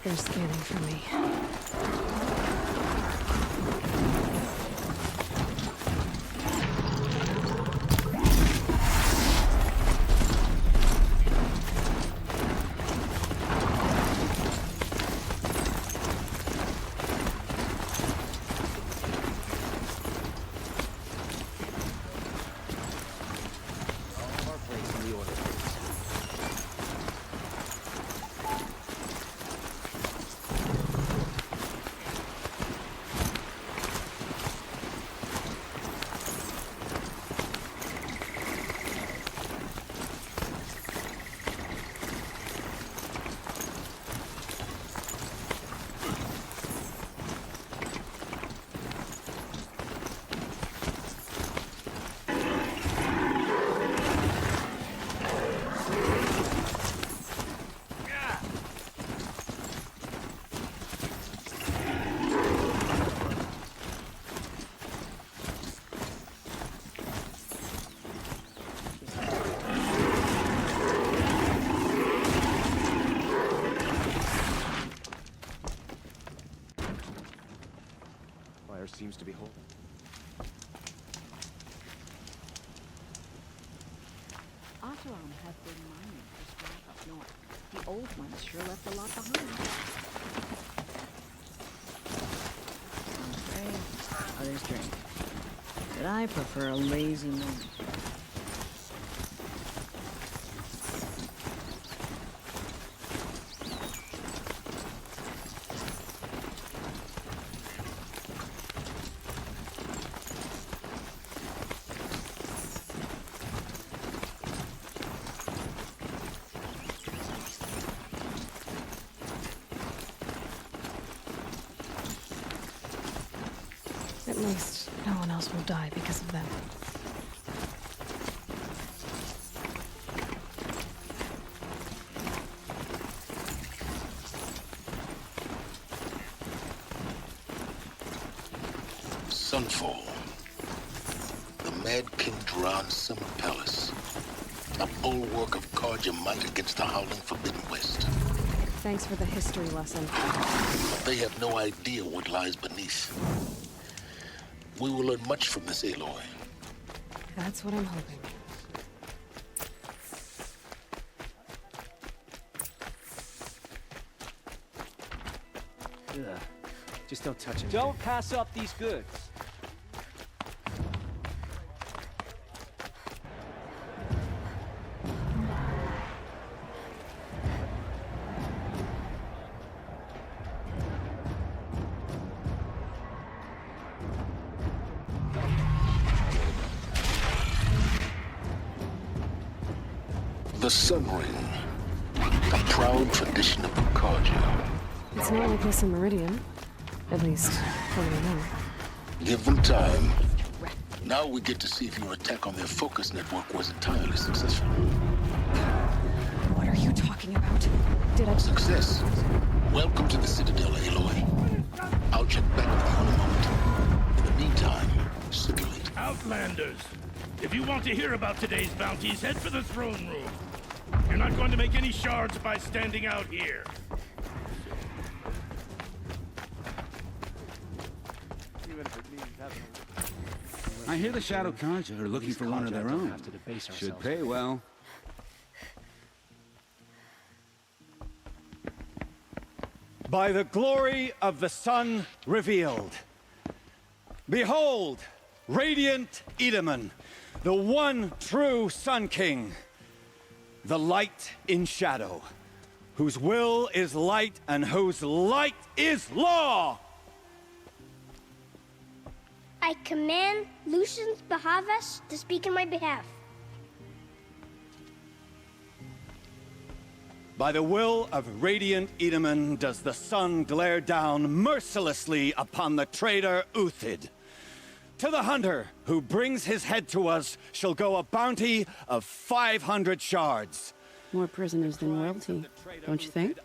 They're scanning for me. Seems to be holding. Otteron have been mining for scrap up north. The old ones sure left a lot behind. Some drink, others drink. But I prefer a lazy moment. least, no one else will die because of them. Sunfall. The Mad King Duran's summer palace. A bulwark of Carja might against the howling Forbidden West. Thanks for the history lesson. They have no idea what lies beneath. We will learn much from this Aloy. That's what I'm hoping. Ugh. Just don't touch it. Don't pass up these goods. The Sun Ring. A proud tradition of Carja. It's not like this in Meridian. At least, for what I know. Give them time. Now we get to see if your attack on their focus network was entirely successful. What are you talking about? Did I... Success. Welcome to the Citadel, Aloy. I'll check back with you in a moment. In the meantime, circulate. Outlanders, if you want to hear about today's bounties, head for the throne room. You're not going to make any shards by standing out here. I hear the Shadow Carja are looking for one of their own. Should pay well. By the glory of the sun revealed. Behold, radiant Edaman, the one true Sun King. The light in shadow, whose will is light and whose light is law! I command Lucian's Bahavas to speak in my behalf. By the will of radiant Edaman does the sun glare down mercilessly upon the traitor Uthid. To the hunter who brings his head to us shall go a bounty of 500 shards. More prisoners than royalty, don't you think?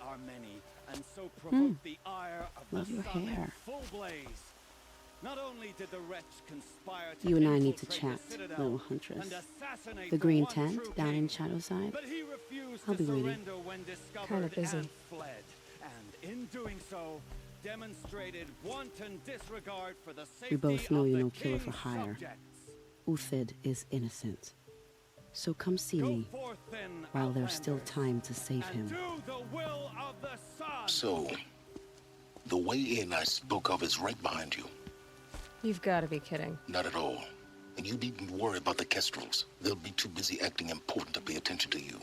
Love your hair. You and I need to chat, little huntress. The green tent down in Shadowside? I'll be waiting. Kind of busy. We both know you're no killer for hire. Uthid is innocent. So come see me, while there's still time to save him. So, the way in I spoke of is right behind you. You've got to be kidding. Not at all. And you needn't worry about the Kestrels. They'll be too busy acting important to pay attention to you.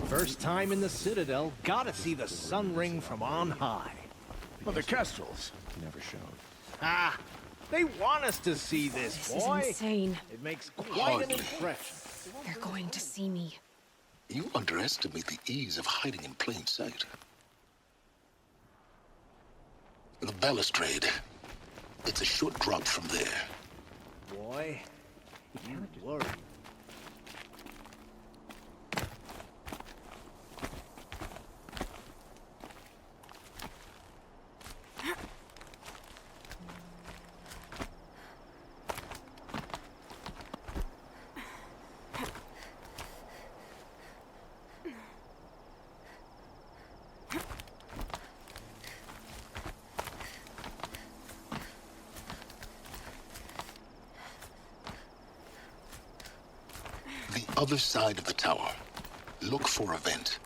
First time in the Citadel, gotta see the Sun Ring from on high. Well, the Kestrels never showed. Ah, they want us to see this, boy. This is insane. It makes quite an impression. They're going to see me. You underestimate the ease of hiding in plain sight. The balustrade. It's a short drop from there. Boy, you worry. Other side of the tower. Look for a vent.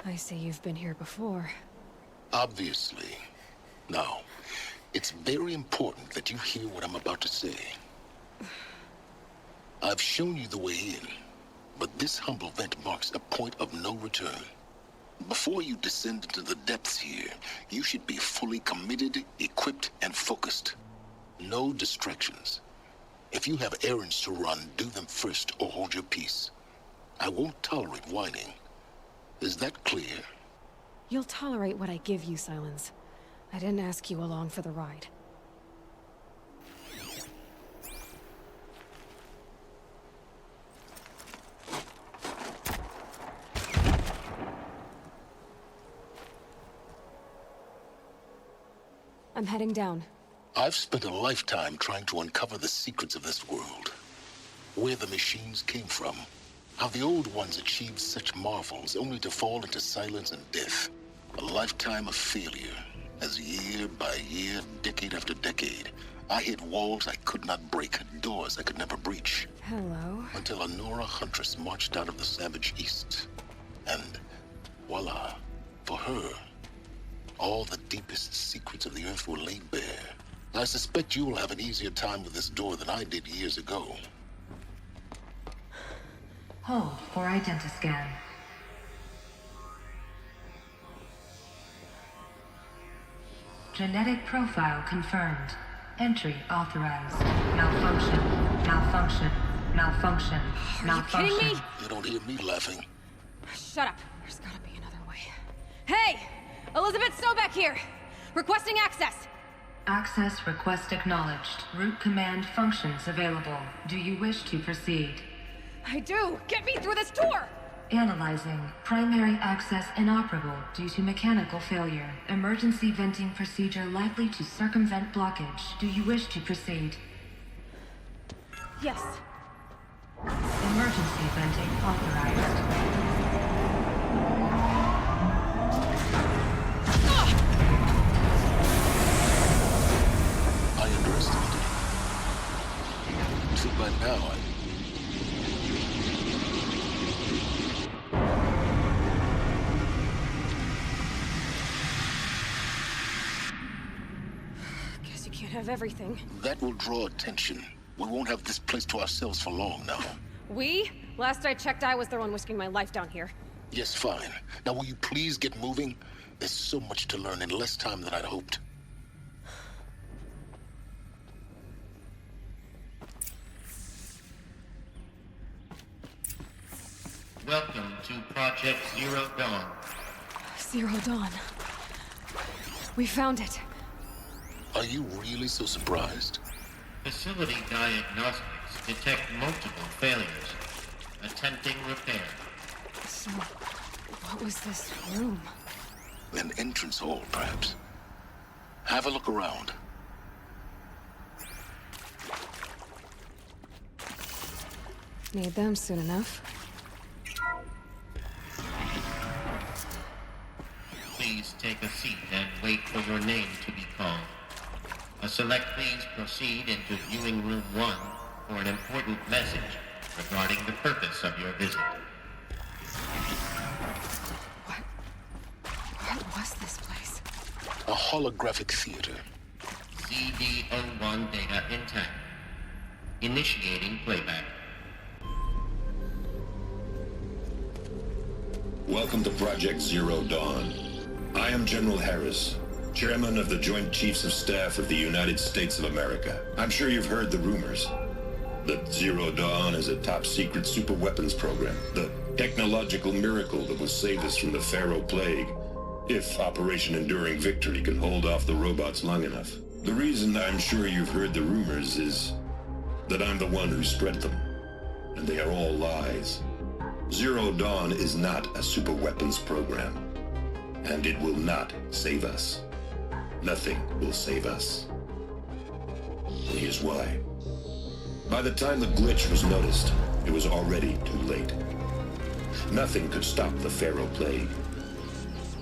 I see you've been here before. Obviously. Now, it's very important that you hear what I'm about to say. I've shown you the way in, but this humble vent marks a point of no return. Before you descend into the depths here, you should be fully committed, equipped, and focused. No distractions. If you have errands to run, do them first or hold your peace. I won't tolerate whining. Is that clear? You'll tolerate what I give you, Silence. I didn't ask you along for the ride. I'm heading down. I've spent a lifetime trying to uncover the secrets of this world. Where the machines came from. How the old ones achieved such marvels only to fall into silence and death. A lifetime of failure. As year by year, decade after decade, I hit walls I could not break, doors I could never breach. Hello. Until a Nora huntress marched out of the savage east. And voila, for her, all the deepest secrets of the Earth were laid bare. I suspect you will have an easier time with this door than I did years ago. Hold for identiscan. Genetic profile confirmed. Entry authorized. Malfunction. Malfunction. Malfunction. Malfunction. Are you kidding me? You don't hear me laughing. Shut up. There's gotta be another way. Hey! Elizabeth Sobek here! Requesting access! Access request acknowledged. Root command functions available. Do you wish to proceed? I do! Get me through this door! Analyzing. Primary access inoperable due to mechanical failure. Emergency venting procedure likely to circumvent blockage. Do you wish to proceed? Yes. Emergency venting authorized. I underestimated you. See, by now, Guess you can't have everything. that will draw attention. We won't have this place to ourselves for long now. We? Last I checked, I was the one risking my life down here. Yes, fine. Now will you please get moving? There's so much to learn in less time than I'd hoped. Welcome to Project Zero Dawn. Zero Dawn. We found it. Are you really so surprised? Facility diagnostics detect multiple failures. Attempting repair. So, what was this room? An entrance hall, perhaps. Have a look around. Need them soon enough. Please take a seat and wait for your name to be called. Select please proceed into viewing room 1 for an important message regarding the purpose of your visit. What was this place? A holographic theater. CD01 data intact. Initiating playback. Welcome to Project Zero Dawn. I am General Harris, Chairman of the Joint Chiefs of Staff of the United States of America. I'm sure you've heard the rumors that Zero Dawn is a top-secret super-weapons program, the technological miracle that will save us from the Pharaoh Plague, if Operation Enduring Victory can hold off the robots long enough. The reason I'm sure you've heard the rumors is that I'm the one who spread them, and they are all lies. Zero Dawn is not a super-weapons program, and it will not save us. Nothing will save us. Here's why. By the time the glitch was noticed, it was already too late. Nothing could stop the Pharaoh Plague.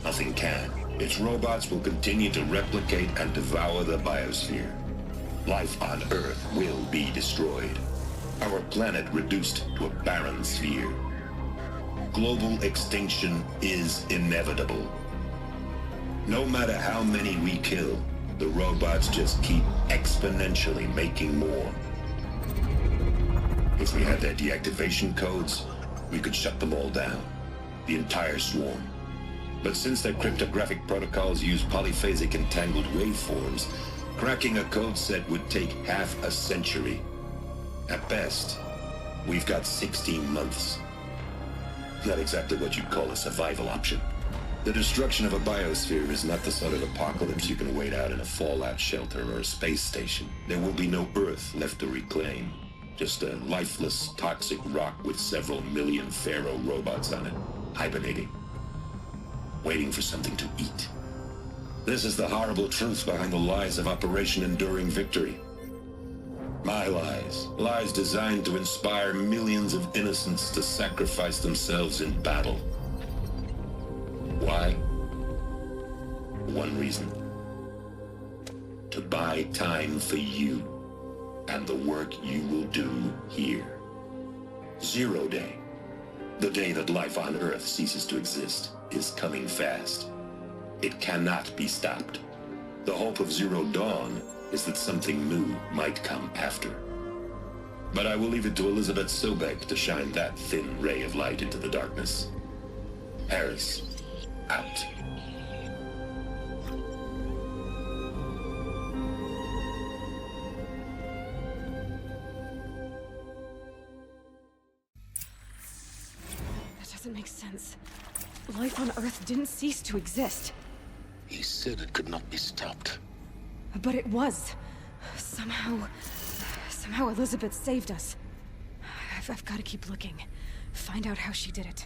Nothing can. Its robots will continue to replicate and devour the biosphere. Life on Earth will be destroyed. Our planet reduced to a barren sphere. Global extinction is inevitable. No matter how many we kill, the robots just keep exponentially making more. If we had their deactivation codes, we could shut them all down. The entire swarm. But since their cryptographic protocols use polyphasic entangled waveforms, cracking a code set would take half a century. At best, we've got 16 months. Not exactly what you'd call a survival option. The destruction of a biosphere is not the sort of apocalypse you can wait out in a fallout shelter or a space station. There will be no Earth left to reclaim. Just a lifeless, toxic rock with several million Pharaoh robots on it, hibernating, waiting for something to eat. This is the horrible truth behind the lies of Operation Enduring Victory. My lies. Lies designed to inspire millions of innocents to sacrifice themselves in battle. Why? One reason. To buy time for you and the work you will do here. 0 Day, the day that life on Earth ceases to exist, is coming fast. It cannot be stopped. The hope of Zero Dawn is that something new might come after. But I will leave it to Elizabeth Sobek to shine that thin ray of light into the darkness. Harris, out. That doesn't make sense. Life on Earth didn't cease to exist. He said it could not be stopped. But it was. Somehow Elizabeth saved us. I've got to keep looking. Find out how she did it.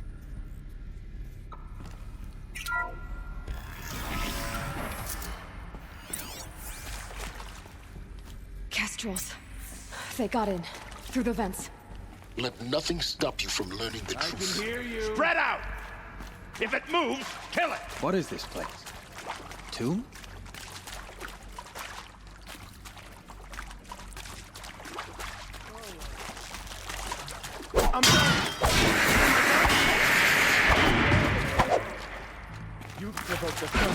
Kestrels. They got in. Through the vents. Let nothing stop you from learning the truth. I can hear you. Spread out! If it moves, kill it! What is this place? Tomb? I'm done! You provoked the sun.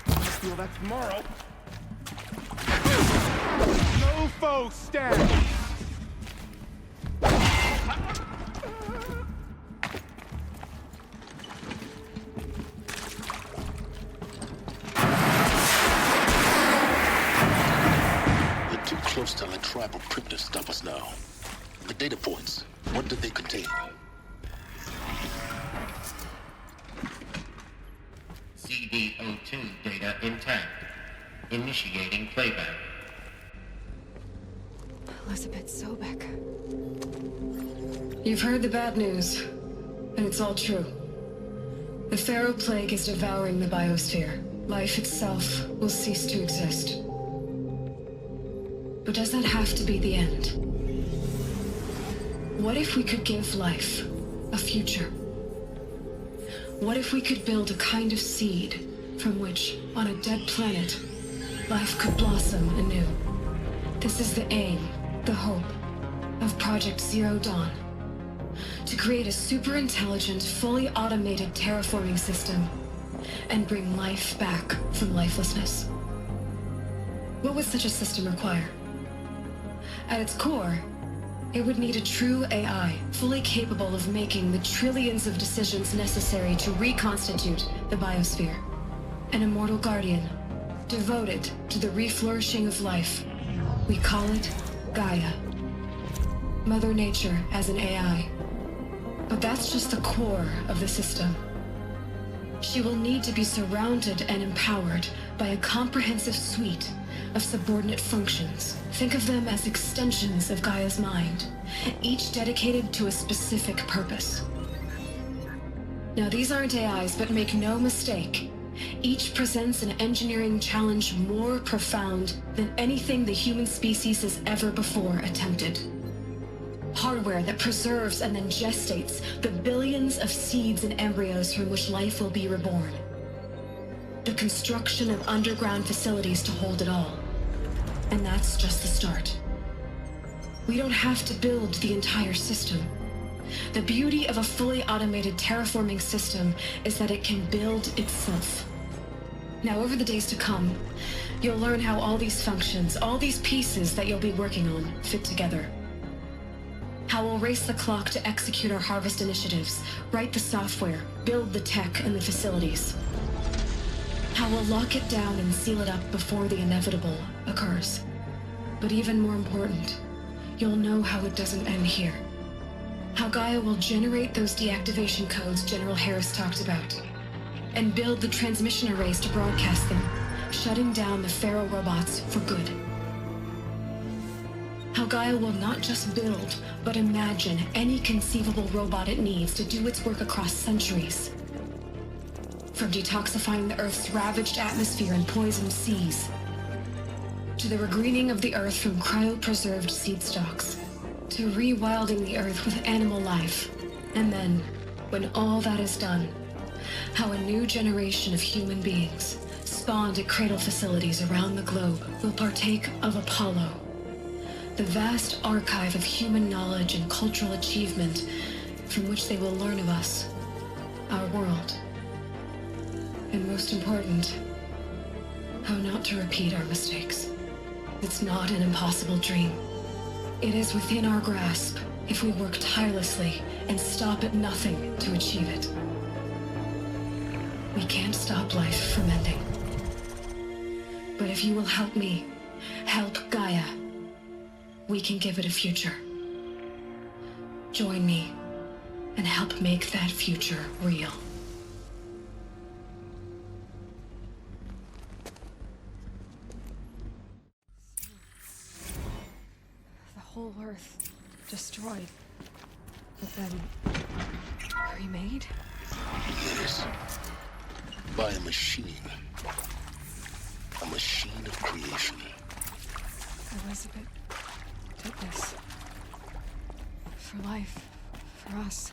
I feel that tomorrow. No foe stands! Close to a tribal crypt to stop us now. The data points, what did they contain? CD02 data intact. Initiating playback. Elizabeth Sobek. You've heard the bad news, and it's all true. The Pharaoh Plague is devouring the biosphere. Life itself will cease to exist. But does that have to be the end? What if we could give life a future? What if we could build a kind of seed from which, on a dead planet, life could blossom anew? This is the aim, the hope, of Project Zero Dawn. To create a super-intelligent, fully automated terraforming system and bring life back from lifelessness. What would such a system require? At its core, it would need a true AI, fully capable of making the trillions of decisions necessary to reconstitute the biosphere. An immortal guardian, devoted to the reflourishing of life. We call it Gaia. Mother Nature as an AI. But that's just the core of the system. She will need to be surrounded and empowered by a comprehensive suite of subordinate functions. Think of them as extensions of Gaia's mind, each dedicated to a specific purpose. Now, these aren't AIs, but make no mistake, each presents an engineering challenge more profound than anything the human species has ever before attempted. Hardware that preserves and then gestates the billions of seeds and embryos from which life will be reborn. The construction of underground facilities to hold it all. And that's just the start. We don't have to build the entire system. The beauty of a fully automated terraforming system is that it can build itself. Now, over the days to come, you'll learn how all these functions, all these pieces that you'll be working on, fit together. How we'll race the clock to execute our harvest initiatives, write the software, build the tech and the facilities. How we'll lock it down and seal it up before the inevitable occurs. But even more important, you'll know how it doesn't end here. How Gaia will generate those deactivation codes General Harris talked about, and build the transmission arrays to broadcast them, shutting down the Pharaoh robots for good. How Gaia will not just build, but imagine any conceivable robot it needs to do its work across centuries. From detoxifying the Earth's ravaged atmosphere and poisoned seas, to the regreening of the Earth from cryopreserved seed stalks, to rewilding the Earth with animal life. And then, when all that is done, how a new generation of human beings, spawned at cradle facilities around the globe, will partake of Apollo, the vast archive of human knowledge and cultural achievement from which they will learn of us, our world. And most important, how not to repeat our mistakes. It's not an impossible dream. It is within our grasp if we work tirelessly and stop at nothing to achieve it. We can't stop life from ending. But if you will help me, help Gaia, we can give it a future. Join me and help make that future real. The whole Earth destroyed, but then remade? Yes. By a machine. A machine of creation. Elizabeth did this. For life. For us.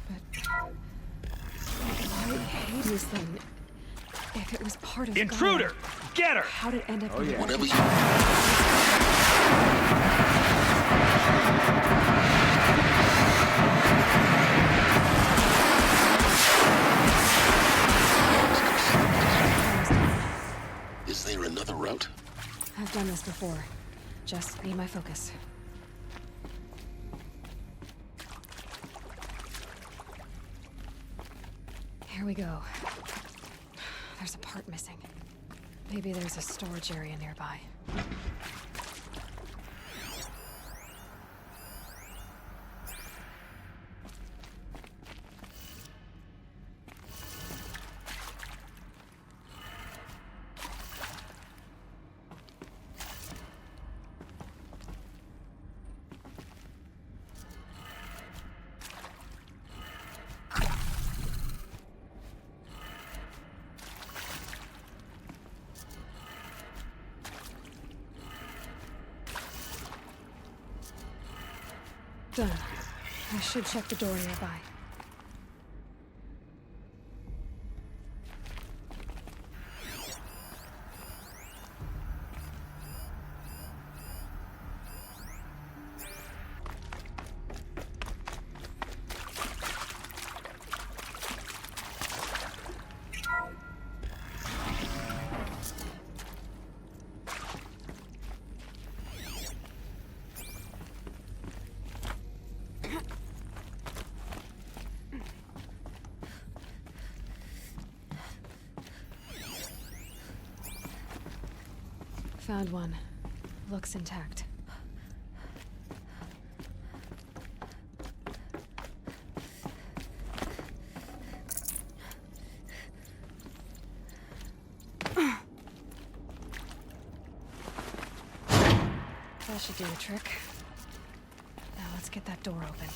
But why Hades then? If it was part of Intruder! Gaia, Get her! how'd it end up Oh, yeah. in Whatever Is there another route? I've done this before. Just need my focus. Here we go. There's a part missing. Maybe there's a storage area nearby. Done. I should check the door nearby. Found one. Looks intact. That should do the trick. Now let's get that door open.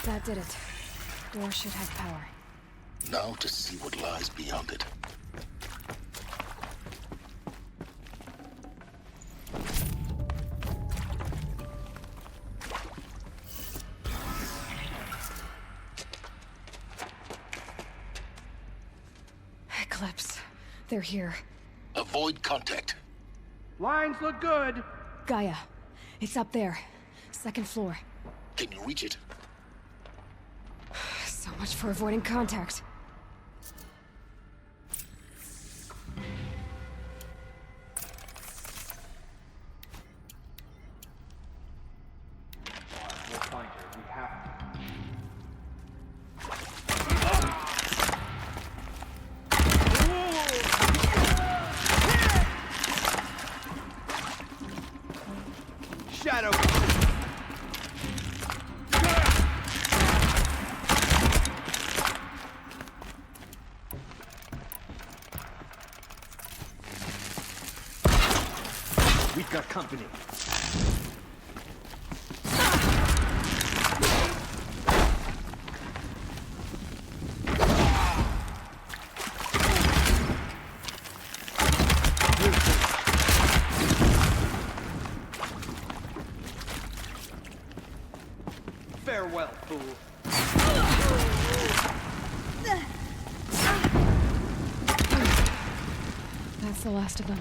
That did it. Door should have power. Now to see what lies beyond it. They're here. Avoid contact. Lines look good. Gaia. It's up there. Second floor. Can you reach it? So much for avoiding contact. We'll find her. We have to. Shadow. We've got company. Farewell, fool. That's the last of them.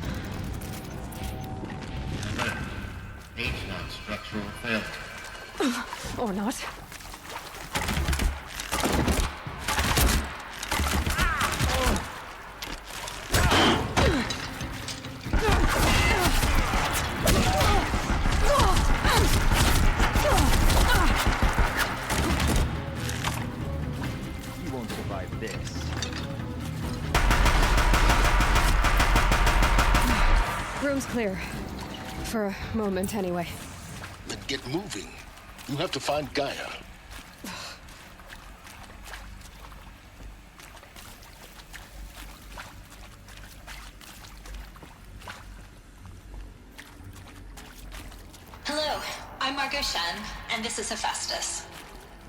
H-Not structural failure. Or not. You won't survive this. Room's clear. For a moment, anyway. Then get moving. You have to find Gaia. Hello, I'm Margot Shen, and this is Hephaestus.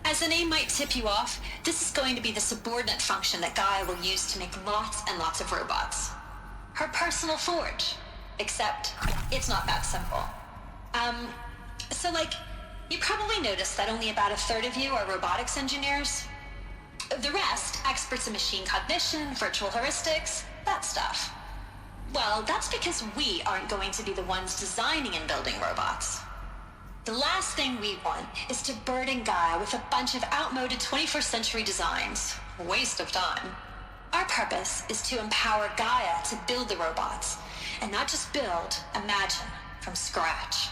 As the name might tip you off, this is going to be the subordinate function that Gaia will use to make lots and lots of robots. Her personal forge. Except, it's not that simple. So you probably noticed that only about a third of you are robotics engineers. The rest, experts in machine cognition, virtual heuristics, that stuff. Well, that's because we aren't going to be the ones designing and building robots. The last thing we want is to burden Gaia with a bunch of outmoded 21st century designs. Waste of time. Our purpose is to empower Gaia to build the robots. And not just build, imagine, from scratch.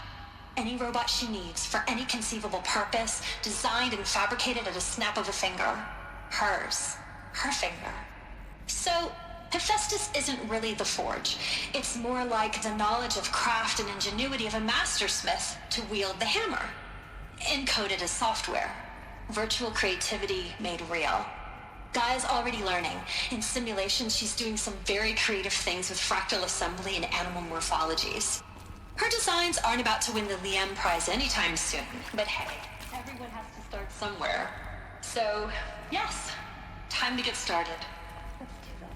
Any robot she needs for any conceivable purpose, designed and fabricated at a snap of a finger. Hers. Her finger. So, Hephaestus isn't really the forge. It's more like the knowledge of craft and ingenuity of a mastersmith to wield the hammer. Encoded as software. Virtual creativity made real. Gaia's already learning. In simulations, she's doing some very creative things with fractal assembly and animal morphologies. Her designs aren't about to win the Liam Prize anytime soon, but hey, everyone has to start somewhere. So, yes, time to get started. Let's do this.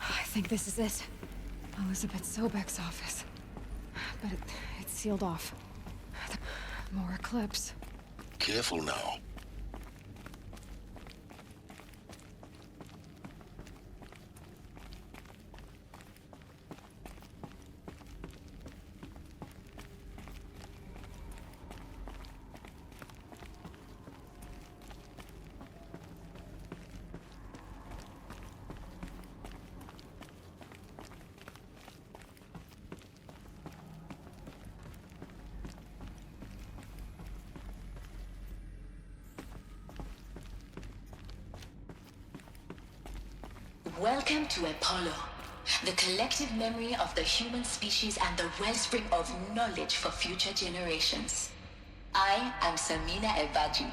I think this is it. Elizabeth Sobek's office. But it's sealed off. More eclipse. Careful now. Welcome to Apollo, the collective memory of the human species and the wellspring of knowledge for future generations. I am Samina Ebaji.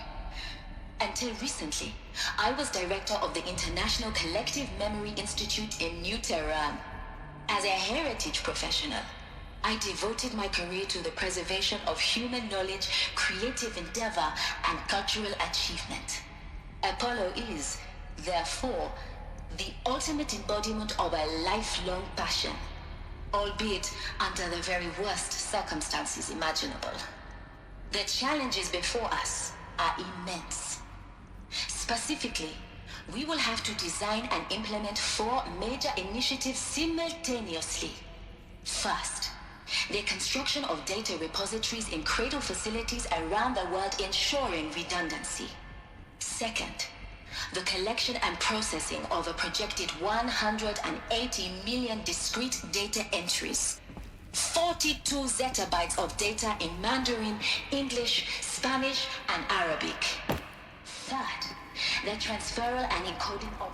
Until recently, I was director of the International Collective Memory Institute in New Tehran. As a heritage professional, I devoted my career to the preservation of human knowledge, creative endeavor, and cultural achievement. Apollo is, therefore, the ultimate embodiment of a lifelong passion, albeit under the very worst circumstances imaginable. The challenges before us are immense. Specifically, we will have to design and implement 4 major initiatives simultaneously. First, the construction of data repositories in cradle facilities around the world, ensuring redundancy. Second, the collection and processing of a projected 180 million discrete data entries. 42 zettabytes of data in Mandarin, English, Spanish, and Arabic. Third, the transferal and encoding of...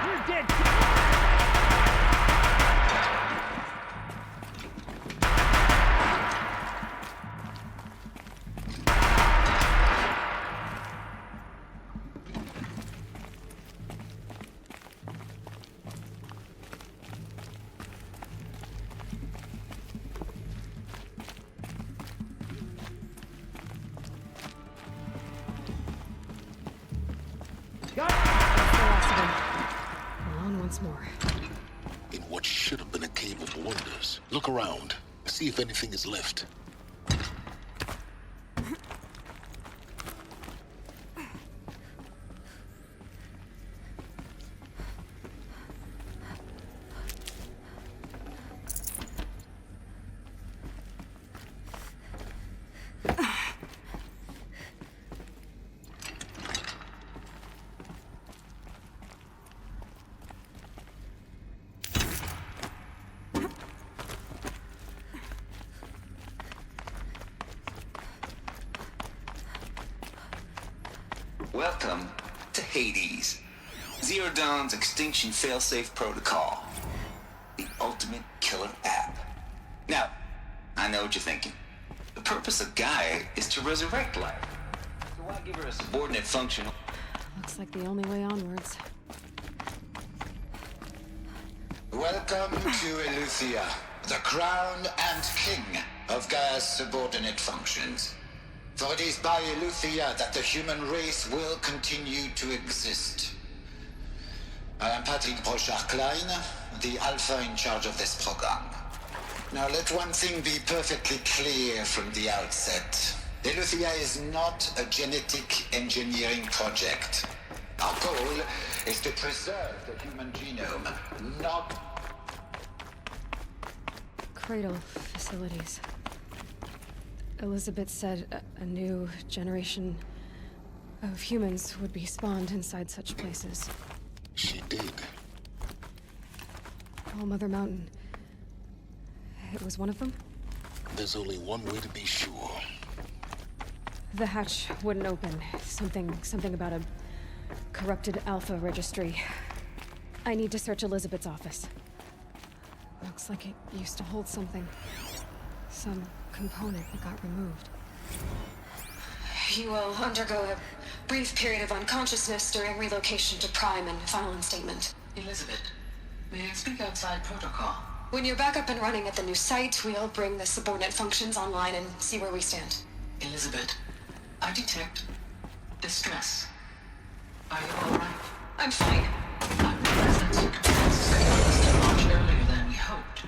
You're dead! Alone once more. In what should have been a cave of wonders. Look around. See if anything is left. Welcome to Hades, Zero Dawn's extinction failsafe protocol, the ultimate killer app. Now, I know what you're thinking. The purpose of Gaia is to resurrect life. So why give her a subordinate function? Looks like the only way onwards. Welcome to Eleuthia, the crown and king of Gaia's subordinate functions. For it is by Eleuthia that the human race will continue to exist. I am Patrick Brochard-Klein, the Alpha in charge of this program. Now let one thing be perfectly clear from the outset. Eleuthia is not a genetic engineering project. Our goal is to preserve the human genome, not... Cradle facilities. Elizabeth said a new generation of humans would be spawned inside such places. She did. All Mother Mountain. It was one of them? There's only one way to be sure. The hatch wouldn't open. Something about a corrupted Alpha registry. I need to search Elizabeth's office. Looks like it used to hold something. Some component that got removed. You will undergo a brief period of unconsciousness during relocation to Prime and final instatement. Elizabeth, may I speak outside protocol? When you're back up and running at the new site, we'll bring the subordinate functions online and see where we stand. Elizabeth, I detect distress. Are you all right? I'm fine. I realize that circumstances got us much earlier than we hoped.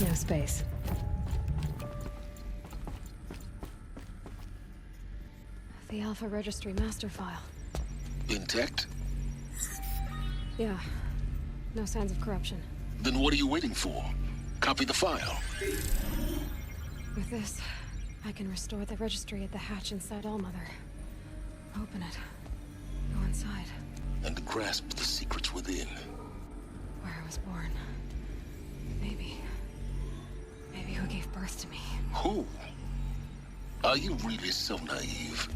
No space. The Alpha Registry master file. Intact? Yeah. No signs of corruption. Then what are you waiting for? Copy the file. With this, I can restore the registry at the hatch inside Allmother. Open it. Go inside. And grasp the secrets within. Where I was born. Maybe who gave birth to me. Who? Are you really so naive?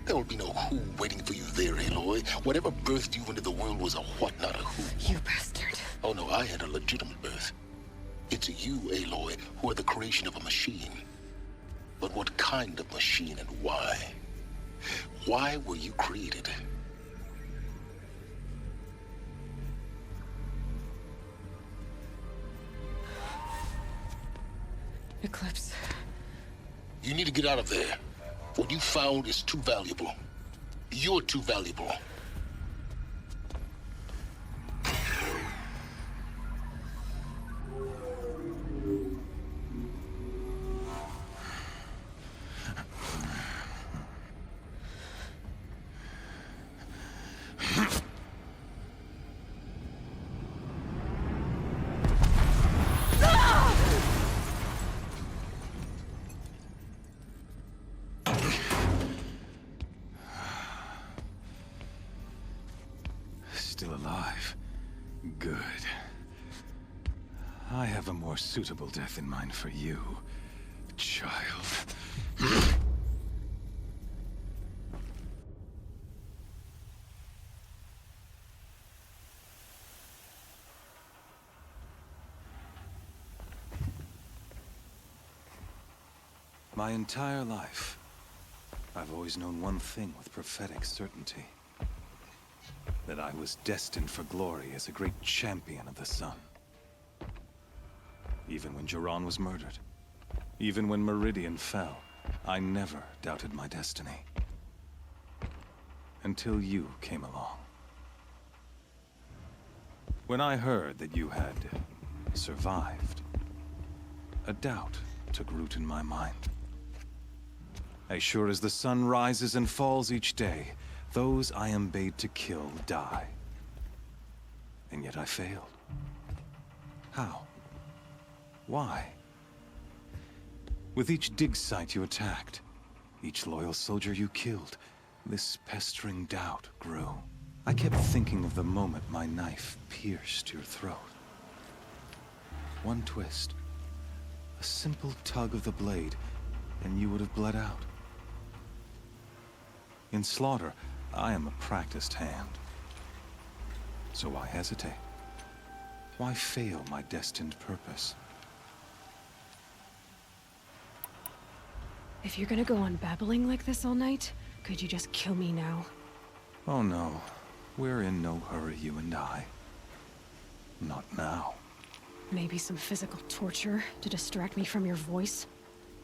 There will be no who waiting for you there, Aloy. Whatever birthed you into the world was a what, not a who. You bastard. Oh no, I had a legitimate birth. It's you, Aloy, who are the creation of a machine. But what kind of machine and why? Why were you created? Eclipse. You need to get out of there. What you found is too valuable. You're too valuable. Still alive. Good. I have a more suitable death in mind for you, child. My entire life, I've always known one thing with prophetic certainty. That I was destined for glory as a great champion of the sun. Even when Jiran was murdered, even when Meridian fell, I never doubted my destiny. Until you came along. When I heard that you had survived, a doubt took root in my mind. As sure as the sun rises and falls each day, those I am bade to kill die. And yet I failed. How? Why? With each dig site you attacked, each loyal soldier you killed, this pestering doubt grew. I kept thinking of the moment my knife pierced your throat. One twist, a simple tug of the blade, and you would have bled out. In slaughter, I am a practiced hand. So why hesitate? Why fail my destined purpose? If you're gonna go on babbling like this all night, could you just kill me now? Oh no. We're in no hurry, you and I. Not now. Maybe some physical torture to distract me from your voice?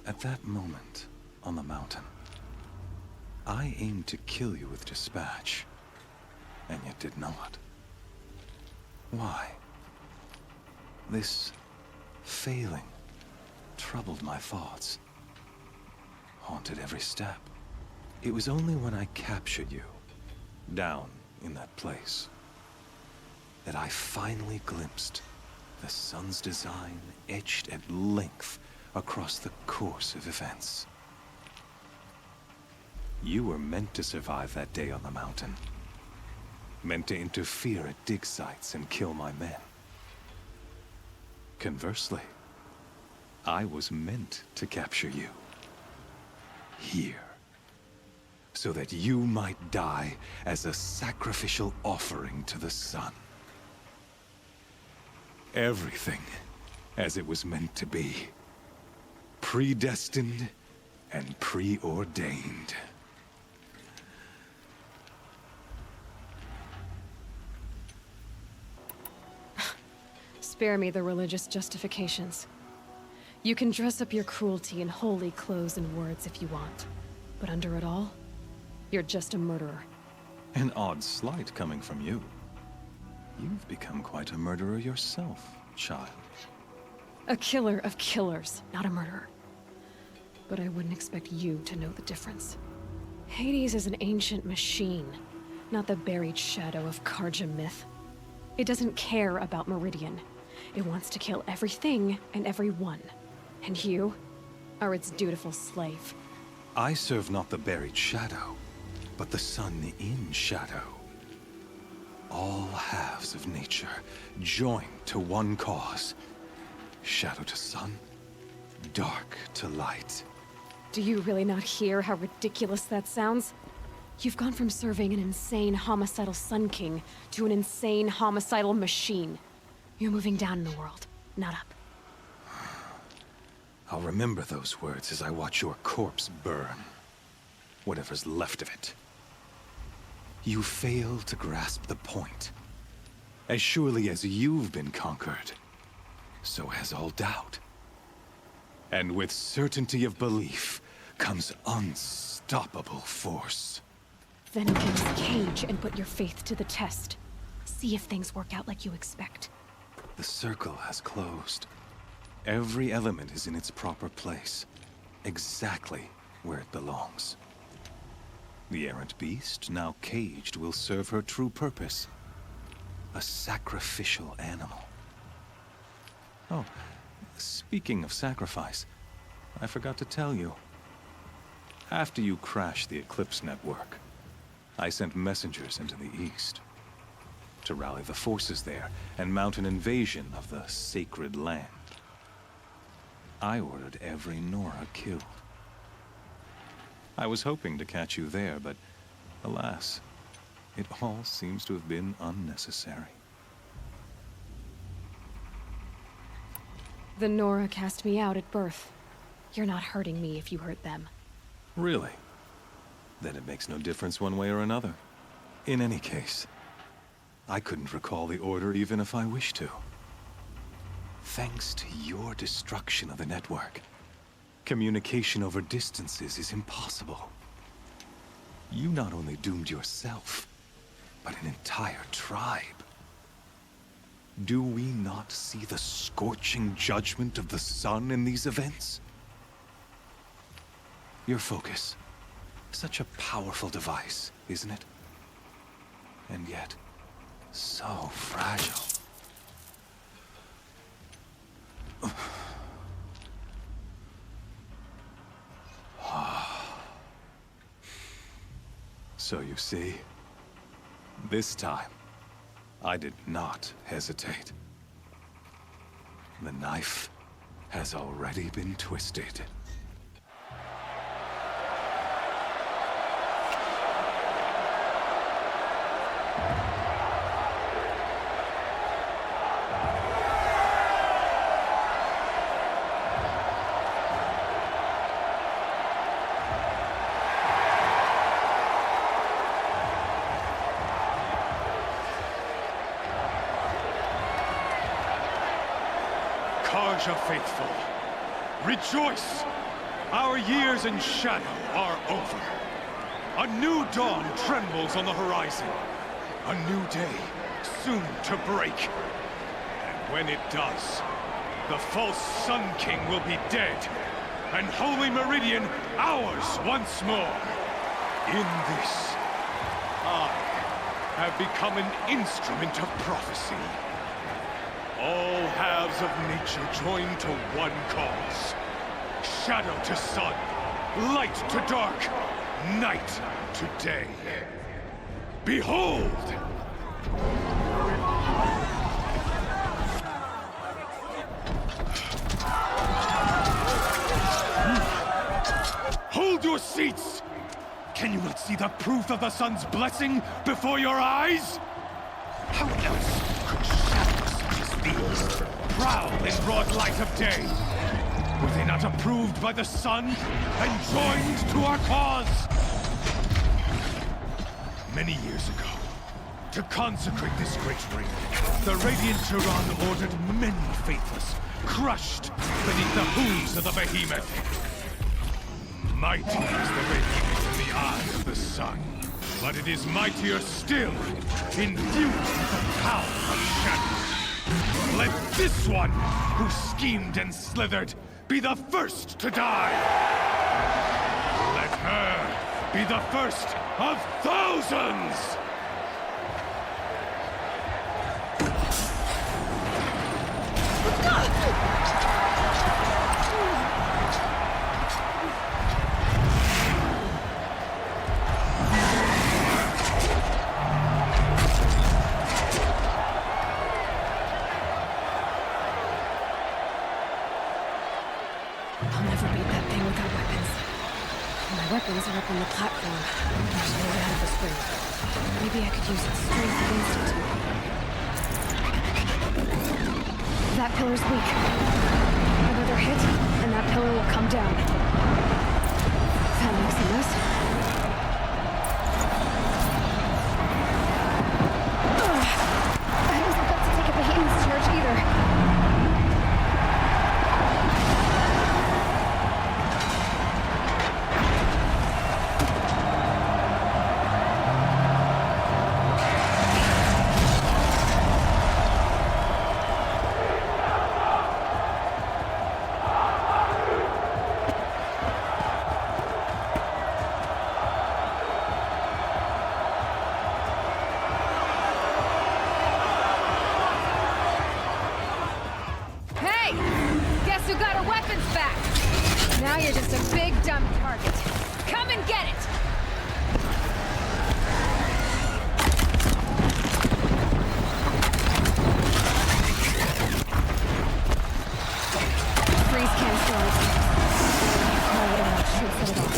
At that moment, on the mountain, I aimed to kill you with dispatch, and yet did not. Why? This failing troubled my thoughts, haunted every step. It was only when I captured you, down in that place, that I finally glimpsed the sun's design etched at length across the course of events. You were meant to survive that day on the mountain. Meant to interfere at dig sites and kill my men. Conversely, I was meant to capture you. Here. So that you might die as a sacrificial offering to the sun. Everything as it was meant to be. Predestined and preordained. Spare me the religious justifications. You can dress up your cruelty in holy clothes and words if you want. But under it all, you're just a murderer. An odd slight coming from you. You've become quite a murderer yourself, child. A killer of killers, not a murderer. But I wouldn't expect you to know the difference. Hades is an ancient machine, not the buried shadow of Karja myth. It doesn't care about Meridian. It wants to kill everything and everyone. And you are its dutiful slave. I serve not the buried shadow, but the sun in shadow. All halves of nature joined to one cause. Shadow to sun, dark to light. Do you really not hear how ridiculous that sounds? You've gone from serving an insane homicidal Sun King to an insane homicidal machine. You're moving down in the world, not up. I'll remember those words as I watch your corpse burn. Whatever's left of it. You fail to grasp the point. As surely as you've been conquered, so has all doubt. And with certainty of belief comes unstoppable force. Then open this cage and put your faith to the test. See if things work out like you expect. The circle has closed. Every element is in its proper place, exactly where it belongs. The errant beast, now caged, will serve her true purpose. A sacrificial animal. Oh, speaking of sacrifice, I forgot to tell you. After you crashed the Eclipse network, I sent messengers into the east to rally the forces there and mount an invasion of the sacred land. I ordered every Nora killed. I was hoping to catch you there, but alas, it all seems to have been unnecessary. The Nora cast me out at birth. You're not hurting me if you hurt them. Really? Then it makes no difference one way or another. In any case, I couldn't recall the order even if I wished to. Thanks to your destruction of the network, communication over distances is impossible. You not only doomed yourself, but an entire tribe. Do we not see the scorching judgment of the sun in these events? Your focus. Such a powerful device, isn't it? And yet, so fragile. So you see, this time, I did not hesitate. The knife has already been twisted. Karja faithful, rejoice! Our years in shadow are over. A new dawn trembles on the horizon. A new day, soon to break. And when it does, the false Sun King will be dead, and Holy Meridian ours once more. In this, I have become an instrument of prophecy. All halves of nature join to one cause. Shadow to sun, light to dark, night to day. Behold! Hold your seats! Can you not see the proof of the sun's blessing before your eyes? How else could shadows such as these prowl in broad light of day? Were they not approved by the sun and joined to our cause? Many years ago, to consecrate this great ring, the Radiant Tyrann ordered many faithless, crushed beneath the hooves of the behemoth. Mighty is the radiance in the eye of the sun, but it is mightier still, infused with the power of shadow. Let this one, who schemed and slithered, be the first to die! Let her be the first of thousands! Weapons are up on the platform. There's no way out of this ring. Maybe I could use its strength against it. That pillar's weak. Another hit, and that pillar will come down. That makes a mess. I wasn't about to take a behemoth's charge either. Now you're just a big, dumb target. Come and get it! Freeze can't start. Should set it off.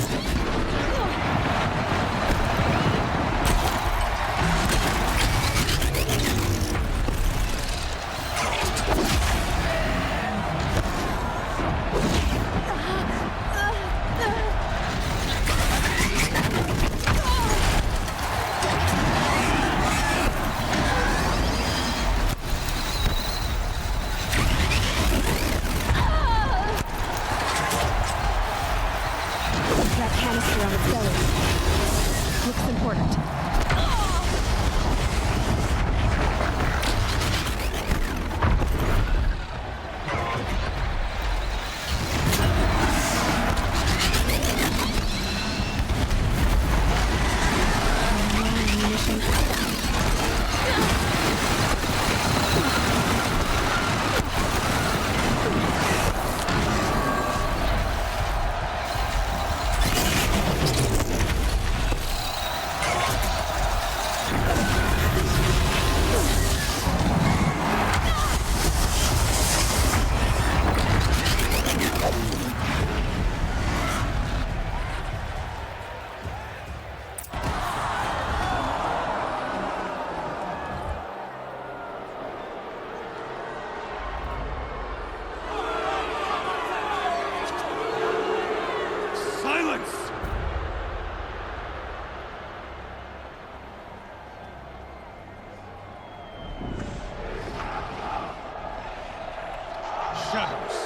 Shadows.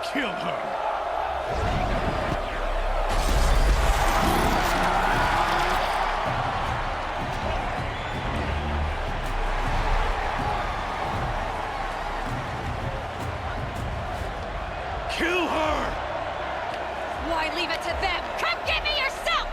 Kill her. Kill her! Why leave it to them? Come get me yourself!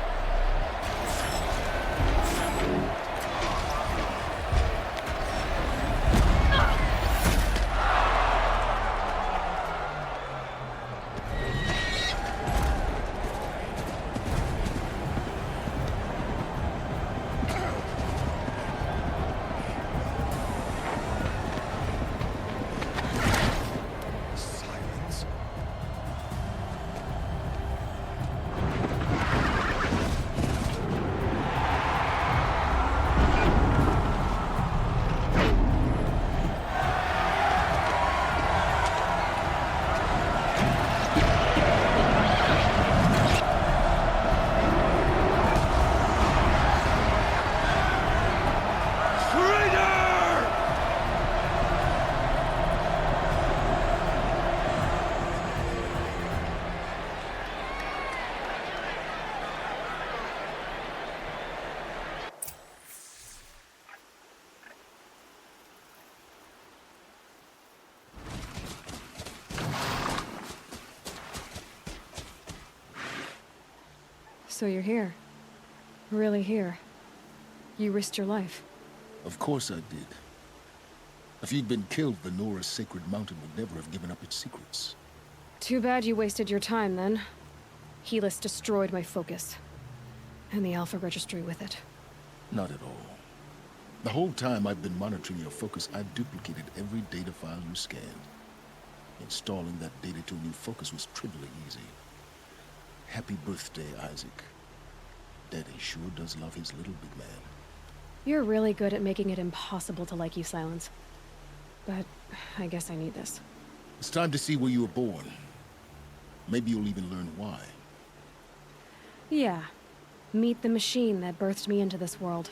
So you're here. Really here. You risked your life. Of course I did. If you'd been killed, the Nora's sacred mountain would never have given up its secrets. Too bad you wasted your time, then. Helis destroyed my focus. And the Alpha Registry with it. Not at all. The whole time I've been monitoring your focus, I've duplicated every data file you scanned. Installing that data to a new focus was trivially easy. Happy birthday, Isaac. Daddy sure does love his little big man. You're really good at making it impossible to like you, Silence. But I guess I need this. It's time to see where you were born. Maybe you'll even learn why. Yeah. Meet the machine that birthed me into this world.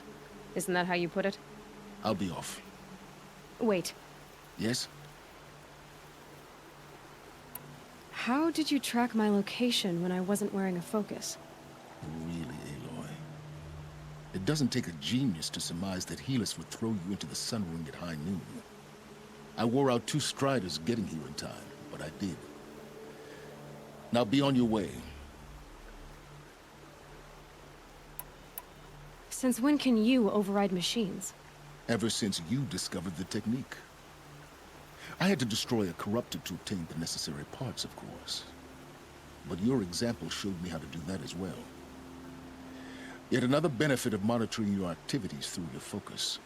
Isn't that how you put it? I'll be off. Wait. Yes? How did you track my location when I wasn't wearing a focus? Really, Aloy? It doesn't take a genius to surmise that Helis would throw you into the sun ring at high noon. I wore out 2 striders getting here in time, but I did. Now be on your way. Since when can you override machines? Ever since you discovered the technique. I had to destroy a corruptor to obtain the necessary parts, of course. But your example showed me how to do that as well. Yet another benefit of monitoring your activities through your focus.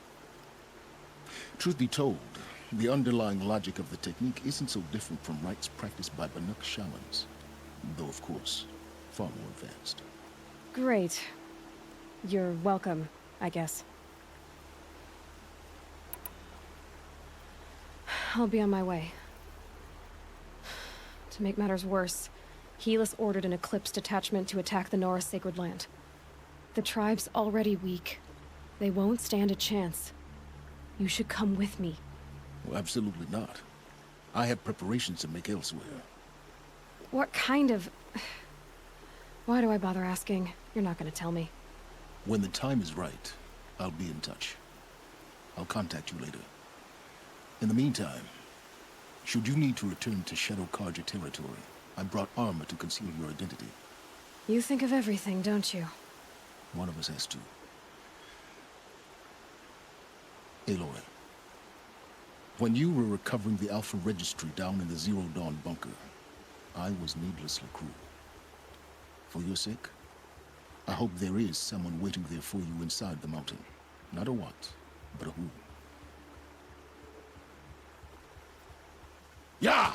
Truth be told, the underlying logic of the technique isn't so different from rites practiced by Banuk shamans. Though, of course, far more advanced. Great. You're welcome, I guess. I'll be on my way. To make matters worse, Helis ordered an Eclipse detachment to attack the Nora Sacred Land. The tribe's already weak. They won't stand a chance. You should come with me. Well, absolutely not. I have preparations to make elsewhere. What kind of... Why do I bother asking? You're not gonna tell me. When the time is right, I'll be in touch. I'll contact you later. In the meantime, should you need to return to Shadow Karja territory, I brought armor to conceal your identity. You think of everything, don't you? One of us has to. Aloy, when you were recovering the Alpha Registry down in the Zero Dawn bunker, I was needlessly cruel. For your sake, I hope there is someone waiting there for you inside the mountain. Not a what, but a who. Yeah!